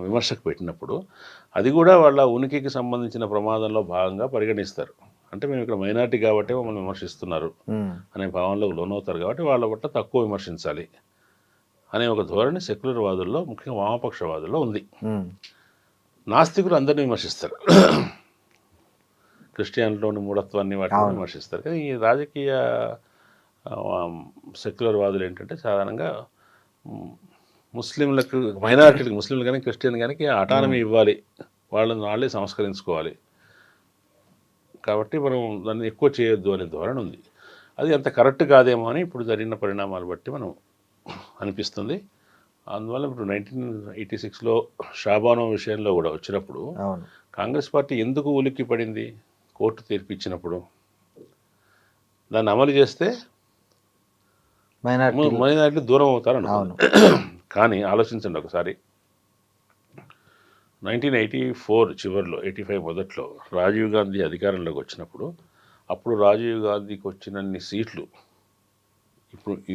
S3: విమర్శకు పెట్టినప్పుడు అది కూడా వాళ్ళ ఉనికికి సంబంధించిన ప్రమాదంలో భాగంగా పరిగణిస్తారు. అంటే మేము ఇక్కడ మైనారిటీ కాబట్టి మమ్మల్ని విమర్శిస్తున్నారు అనే భావనలోకి లోనవుతారు కాబట్టి వాళ్ళ పట్ల తక్కువ విమర్శించాలి అనే ఒక ధోరణి సెక్యులర్ వాదుల్లో, ముఖ్యంగా వామపక్షవాదుల్లో ఉంది. నాస్తికులు అందరినీ విమర్శిస్తారు, క్రిస్టియన్లోని మూఢత్వాన్ని వాటిని విమర్శిస్తారు. కానీ ఈ రాజకీయ సెక్యులర్ వాదులు ఏంటంటే సాధారణంగా ముస్లింలకు, మైనారిటీలకు, ముస్లింలు కానీ క్రిస్టియన్ కానీ అటానమీ ఇవ్వాలి, వాళ్ళని వాళ్ళే సంస్కరించుకోవాలి కాబట్టి మనం దాన్ని ఎక్కువ చేయొద్దు అనే ధోరణి ఉంది. అది అంత కరెక్ట్ కాదేమో అని ఇప్పుడు జరిగిన పరిణామాలు బట్టి మనం అనిపిస్తుంది. అందువల్ల ఇప్పుడు 1986లో షాబానో విషయంలో కూడా వచ్చినప్పుడు కాంగ్రెస్ పార్టీ ఎందుకు ఉలిక్కి పడింది? కోర్టు తీర్పు ఇచ్చినప్పుడు దాన్ని అమలు చేస్తే మైనారిటీలు దూరం అవుతారు అనుకున్నాను. కానీ ఆలోచించండి ఒకసారి, 1984 చివరిలో, 85 మొదట్లో రాజీవ్ గాంధీ అధికారంలోకి వచ్చినప్పుడు అప్పుడు రాజీవ్ గాంధీకి వచ్చినన్ని సీట్లు ఇప్పుడు ఈ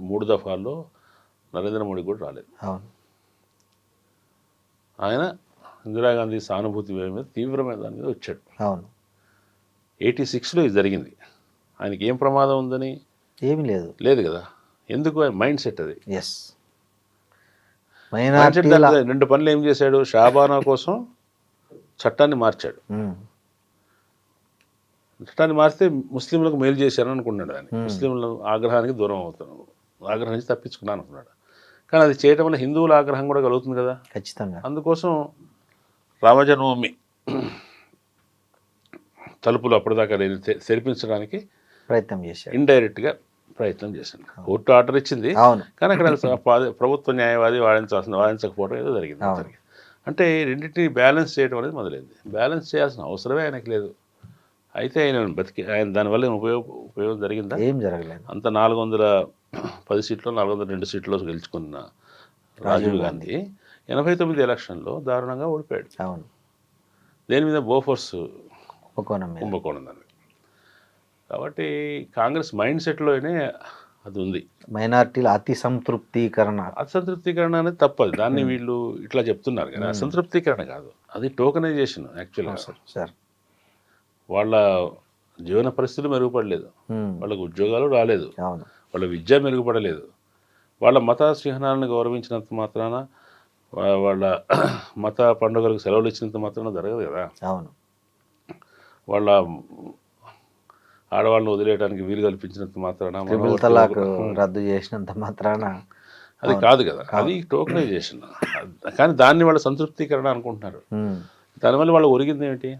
S3: మూడు దఫాల్లో నరేంద్ర మోడీ కూడా రాలేదు. ఆయన ఇందిరాగాంధీ సానుభూతి మీద తీవ్రమైన దాని మీద వచ్చాడు. 86లో ఇది జరిగింది. ఆయనకి ఏం ప్రమాదం ఉందని
S2: ఏమీ లేదు
S3: కదా. ఎందుకు? మైండ్ సెట్ అది. రెండు పనులు ఏం చేశాడు? షాబానా కోసం చట్టాన్ని మార్చాడు. చట్టాన్ని మారితే ముస్లింలకు మేలు చేశారని అనుకున్నాడు. ఆయన ముస్లింల ఆగ్రహానికి దూరం అవుతాను, ఆగ్రహం నుంచి తప్పించుకున్నాను అనుకున్నాడు. కానీ అది చేయడం వల్ల హిందువుల ఆగ్రహం కూడా కలుగుతుంది కదా.
S2: ఖచ్చితంగా.
S3: అందుకోసం రామజన్మభూమి తలుపులు అప్పటిదాకా తెరిపించడానికి
S2: ప్రయత్నం చేశాడు,
S3: ఇండైరెక్ట్గా ప్రయత్నం చేశాడు. కోర్టు ఆర్డర్ ఇచ్చింది కానీ అక్కడ ప్రభుత్వ న్యాయవాది వాదించకపోవడం ఏదో జరిగింది. అంటే రెండింటినీ బ్యాలెన్స్ చేయడం అనేది మొదలైంది. బ్యాలెన్స్ చేయాల్సిన అవసరమే ఆయనకు లేదు. అయితే ఆయన దానివల్ల ఉపయోగం జరిగిందా?
S2: ఏం జరగలేదు.
S3: అంత 410 సీట్లు 402 సీట్లో గెలుచుకున్న రాజీవ్ గాంధీ 89 ఎలక్షన్లో దారుణంగా ఓడిపోయాడు. దేని మీద? బోఫోర్స్ కుంభకోణం దాని. కాబట్టి కాంగ్రెస్ మైండ్ సెట్లోనే అది ఉంది.
S2: మైనారిటీల అసంతృప్తీకరణ
S3: అనేది తప్పదు. దాన్ని వీళ్ళు ఇట్లా చెప్తున్నారు కానీ అసంతృప్తీకరణ కాదు, అది టోకనైజేషన్. యాక్చువల్గా
S2: సార్
S3: వాళ్ళ జీవన పరిస్థితులు మెరుగుపడలేదు, వాళ్ళకు ఉద్యోగాలు రాలేదు, వాళ్ళ విద్య మెరుగుపడలేదు, వాళ్ళ మత చిహ్నాలను గౌరవించినంత మాత్రాన, వాళ్ళ మత పండుగలకు సెలవులు ఇచ్చినంత మాత్రాన జరగదు కదా. వాళ్ళ ఆడవాళ్ళని వదిలేయడానికి వీలు కల్పించినంత మాత్రాన,
S2: రద్దు చేసినంత మాత్రాన
S3: అది కాదు కదా. అది టోకనైజేషన్. కానీ దాన్ని వాళ్ళ సంతృప్తీకరణ అనుకుంటున్నారు. దానివల్ల వాళ్ళు ఒరిగింది ఏమిటి?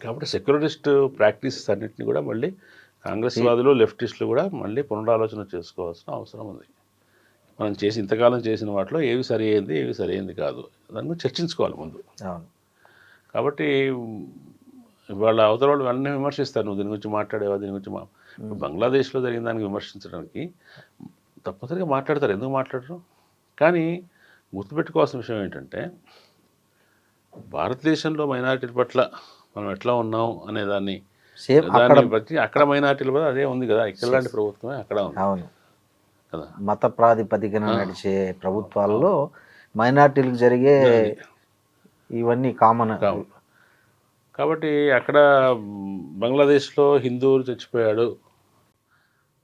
S3: కాబట్టి సెక్యులరిస్ట్ ప్రాక్టీసెస్ అన్నింటినీ కూడా మళ్ళీ కాంగ్రెస్ వాదులు, లెఫ్టిస్టులు కూడా మళ్ళీ పునరాలోచన చేసుకోవాల్సిన అవసరం ఉంది. మనం ఇంతకాలం చేసిన వాటిలో ఏవి సరి అయింది, ఏవి సరి అయింది కాదు, దాన్ని చర్చించుకోవాలి ముందు. కాబట్టి వాళ్ళ అవతల వాళ్ళు అన్నీ విమర్శిస్తారు. నువ్వు దీని గురించి మాట్లాడేవా, దీని గురించి బంగ్లాదేశ్లో జరిగిన దానికి విమర్శించడానికి తప్పనిసరిగా మాట్లాడతారు. ఎందుకు మాట్లాడరు? కానీ గుర్తుపెట్టుకోవాల్సిన విషయం ఏంటంటే భారతదేశంలో మైనారిటీల పట్ల మనం ఎట్లా ఉన్నాం అనే దాన్ని బట్టి అక్కడ మైనారిటీల పట్ల అదే ఉంది కదా. ఇక్కడలాంటి ప్రభుత్వమే అక్కడ ఉంది కదా.
S2: మత ప్రాతిపదికన నడిచే ప్రభుత్వాల్లో మైనారిటీలకు జరిగే ఇవన్నీ కామన్.
S3: కాబట్టి అక్కడ బంగ్లాదేశ్లో హిందువులు చచ్చిపోయాడు,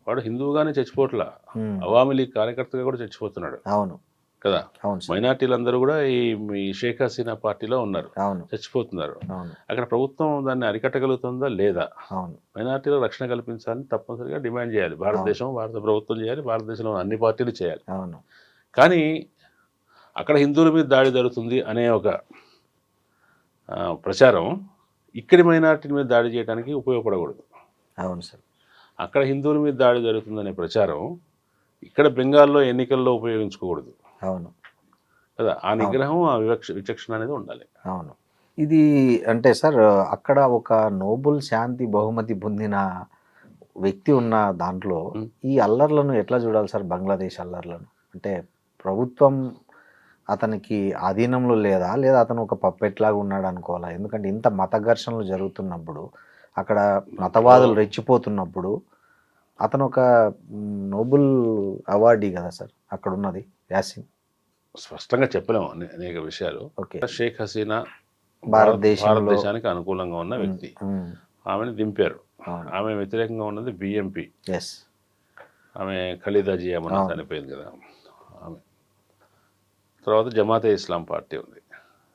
S3: వాడు హిందువుగానే చచ్చిపోవట్లా, అవామీ లీగ్ కార్యకర్తగా కూడా చచ్చిపోతున్నాడు. కదా.
S2: అవును సార్.
S3: మైనార్టీలందరూ కూడా ఈ షేక్ హసీనా పార్టీలో ఉన్నారు,
S2: అవును.
S3: చచ్చిపోతున్నారు.
S2: అవును.
S3: అక్కడ ప్రభుత్వం దాన్ని అరికట్టగలుగుతుందా లేదా?
S2: అవును.
S3: మైనార్టీలకు రక్షణ కల్పించాలని తప్పనిసరిగా డిమాండ్ చేయాలి. భారతదేశం, భారత ప్రభుత్వం చేయాలి, భారతదేశంలో అన్ని పార్టీలు చేయాలి.
S2: అవును.
S3: కానీ అక్కడ హిందువుల మీద దాడి జరుగుతుంది అనే ఒక ప్రచారం ఇక్కడి మైనార్టీల మీద దాడి చేయడానికి ఉపయోగపడకూడదు.
S2: అవును సార్.
S3: అక్కడ హిందువుల మీద దాడి జరుగుతుందనే ప్రచారం ఇక్కడ బెంగాల్లో ఎన్నికల్లో ఉపయోగించుకోకూడదు
S2: అవును.
S3: కదా. ఆ నిగ్రహం, ఆ విచక్షణ అనేది ఉండాలి.
S2: అవును. ఇది అంటే సార్ అక్కడ ఒక నోబుల్ శాంతి బహుమతి పొందిన వ్యక్తి ఉన్న దాంట్లో ఈ అల్లర్లను ఎట్లా చూడాలి సార్? బంగ్లాదేశ్ అల్లర్లను అంటే ప్రభుత్వం అతనికి ఆధీనంలో లేదా, లేదా అతను ఒక పప్పెట్లాగా ఉన్నాడు అనుకోవాలా? ఎందుకంటే ఇంత మత ఘర్షణలు జరుగుతున్నప్పుడు, అక్కడ మతవాదులు రెచ్చిపోతున్నప్పుడు అతను ఒక నోబెల్ అవార్డీ కదా సార్ అక్కడ ఉన్నది యాసిన్.
S3: స్పష్టంగా చెప్పలేము అనేక విషయాలు.
S2: ఓకే.
S3: షేక్ హసీనా
S2: భారతదేశానికి
S3: అనుకూలంగా ఉన్న వ్యక్తి, ఆమెను దింపారు. ఆమె వ్యతిరేకంగా ఉన్నది బిఎంపి. ఆమె ఖలీదా జియా మొన్న చనిపోయింది కదా ఆమె. తర్వాత జమాతే ఇస్లాం పార్టీ ఉంది.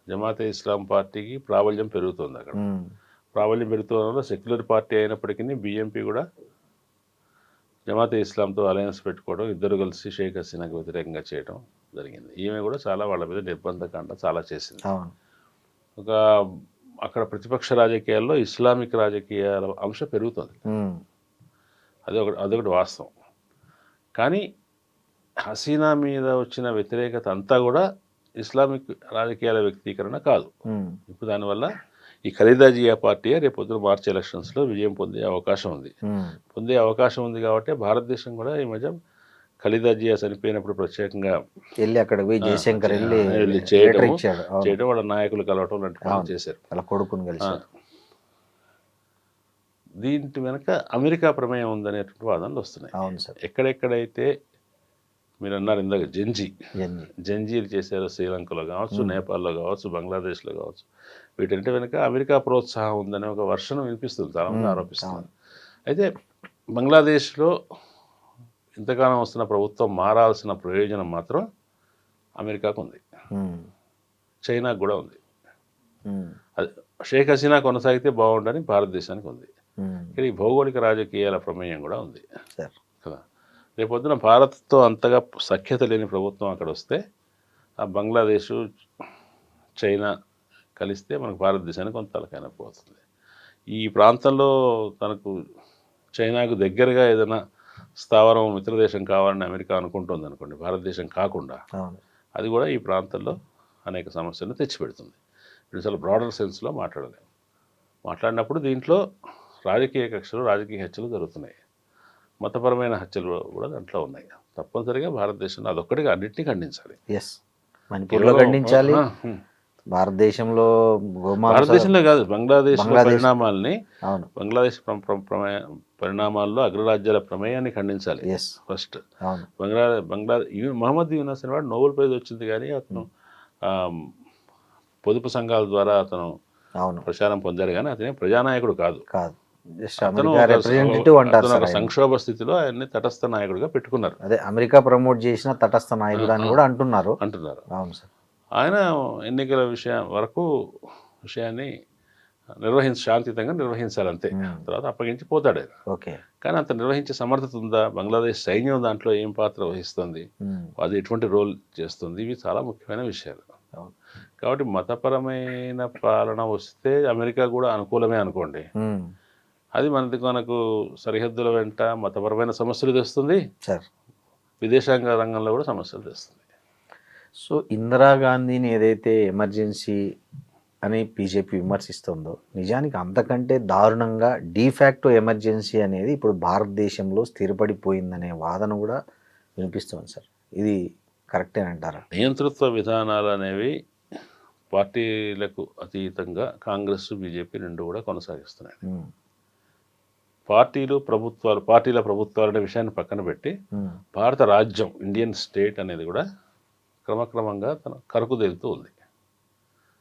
S3: జమాతే ఇస్లాం పార్టీకి ప్రాబల్యం పెరుగుతుంది అక్కడ. ప్రాబల్యం పెరుగుతున్న వల్ల సెక్యులర్ పార్టీ అయినప్పటికీ బిఎంపి కూడా జమాతే ఇస్లాంతో అలయన్స్ పెట్టుకోవడం, ఇద్దరు కలిసి షేక్ హసీనాకి వ్యతిరేకంగా చేయడం జరిగింది. ఈమె కూడా చాలా వాళ్ళ మీద నిర్బంధకాండ చాలా చేసింది. ఒక అక్కడ ప్రతిపక్ష రాజకీయాల్లో ఇస్లామిక్ రాజకీయాల అంశం పెరుగుతుంది. అదొకటి వాస్తవం. కానీ హసీనా మీద వచ్చిన వ్యతిరేకత అంతా కూడా ఇస్లామిక్ రాజకీయాల వ్యక్తీకరణ కాదు. ఇప్పుడు దానివల్ల ఈ ఖలీదా జియా పార్టీ రేపు పొద్దున మార్చి ఎలక్షన్స్లో విజయం పొందే అవకాశం ఉంది కాబట్టి భారతదేశం కూడా ఈ మధ్య ఖలీదా జియా చనిపోయినప్పుడు ప్రత్యేకంగా
S2: వెళ్ళి అక్కడ జయశంకర్ వెళ్ళి
S3: చేయడం, వాళ్ళ నాయకులు కలవటం లాంటి పనులు చేశారు.
S2: వాళ్ళ కొడుకుని కలిసి.
S3: దీంట్ వెనక అమెరికా ప్రమేయం ఉందనేటువంటి వాదనలు వస్తున్నాయి.
S2: అవును సార్.
S3: ఎక్కడెక్కడైతే మీరు అన్నారు ఇందాక జంజీలు చేశారో, శ్రీలంకలో కావచ్చు, నేపాల్లో కావచ్చు, బంగ్లాదేశ్లో కావచ్చు, వీటంటే వెనుక అమెరికా ప్రోత్సాహం ఉందనే ఒక వర్షం వినిపిస్తుంది, చాలామంది ఆరోపిస్తున్నారు. అయితే బంగ్లాదేశ్లో ఇంతకాలం వస్తున్న ప్రభుత్వం మారాల్సిన ప్రయోజనం మాత్రం అమెరికాకు ఉంది, చైనాకు కూడా ఉంది. అది షేక్ హసీనా కొనసాగితే బాగుండని భారతదేశానికి ఉంది. ఇక్కడ ఈ భౌగోళిక రాజకీయాల ప్రమేయం కూడా ఉంది కదా. రేపొద్దున భారత్తో అంతగా సఖ్యత లేని ప్రభుత్వం అక్కడ వస్తే ఆ బంగ్లాదేశ్, చైనా కలిస్తే మనకు భారతదేశానికి కొంత తలకైనా పోతుంది. ఈ ప్రాంతంలో తనకు చైనాకు దగ్గరగా ఏదైనా స్థావరం మిత్రదేశం కావాలని అమెరికా అనుకుంటుంది అనుకోండి, భారతదేశం కాకుండా, అది కూడా ఈ ప్రాంతంలో అనేక సమస్యలను తెచ్చిపెడుతుంది. అసలు బ్రాడర్ సెన్స్లో మాట్లాడినప్పుడు దీంట్లో రాజకీయ కక్షలు, రాజకీయ హత్యలు జరుగుతున్నాయి, మతపరమైన హత్యలు కూడా దాంట్లో ఉన్నాయి. తప్పనిసరిగా భారతదేశంలో అదొక్కటిగా అన్నింటినీ ఖండించాలి.
S2: మణిపూర్లో ఖండించాలి, భారతదేశంలో
S3: కాదు, బంగ్లాదేశ్ పరిణామాలని, బంగ్లాదేశ్ పరిణామాల్లో అగ్రరాజ్యాల ప్రమేయాన్ని ఖండించాలి ఫస్ట్. మహమ్మద్ యూనస్ అనేవాడు నోబెల్ ప్రైజ్ వచ్చింది, కానీ అతను పొదుపు సంఘాల ద్వారా అతను ప్రచారం పొందారు, కానీ అతనే ప్రజానాయకుడు కాదు. అతను ఒక సంక్షోభ స్థితిలో ఆయన్ని తటస్థ నాయకుడిగా పెట్టుకున్నారు.
S2: అదే అమెరికా ప్రమోట్ చేసిన తటస్థ నాయకుడు అని కూడా అంటున్నారు. అవును సార్.
S3: ఆయన ఎన్నికల విషయాన్ని శాంతియుతంగా నిర్వహించాలంతే, తర్వాత అప్పగించి పోతాడు ఆయన. కానీ అంత నిర్వహించే సమర్థత ఉందా? బంగ్లాదేశ్ సైన్యం దాంట్లో ఏం పాత్ర వహిస్తుంది, అది ఎటువంటి రోల్ చేస్తుంది, ఇవి చాలా ముఖ్యమైన విషయాలు. కాబట్టి మతపరమైన పాలన వస్తే అమెరికా కూడా అనుకూలమే అనుకోండి, అది మనకు సరిహద్దుల వెంట మతపరమైన సమస్యలు తెస్తుంది, విదేశాంగ రంగంలో కూడా సమస్యలు తెస్తుంది.
S2: సో ఇందిరాగాంధీని ఏదైతే ఎమర్జెన్సీ అని బీజేపీ విమర్శిస్తుందో, నిజానికి అంతకంటే దారుణంగా డీఫాక్టో ఎమర్జెన్సీ అనేది ఇప్పుడు భారతదేశంలో స్థిరపడిపోయిందనే వాదన కూడా వినిపిస్తుంది సార్. ఇది కరెక్టేనంటారా?
S3: నియంతృత్వ విధానాలు అనేవి పార్టీలకు అతీతంగా కాంగ్రెస్, బీజేపీ రెండు కూడా కొనసాగిస్తున్నాయి. పార్టీల ప్రభుత్వాలు అనే విషయాన్ని పక్కన పెట్టి భారత రాజ్యం, ఇండియన్ స్టేట్ అనేది కూడా క్రమక్రమంగా తన కరుకుదేలుతూ ఉంది.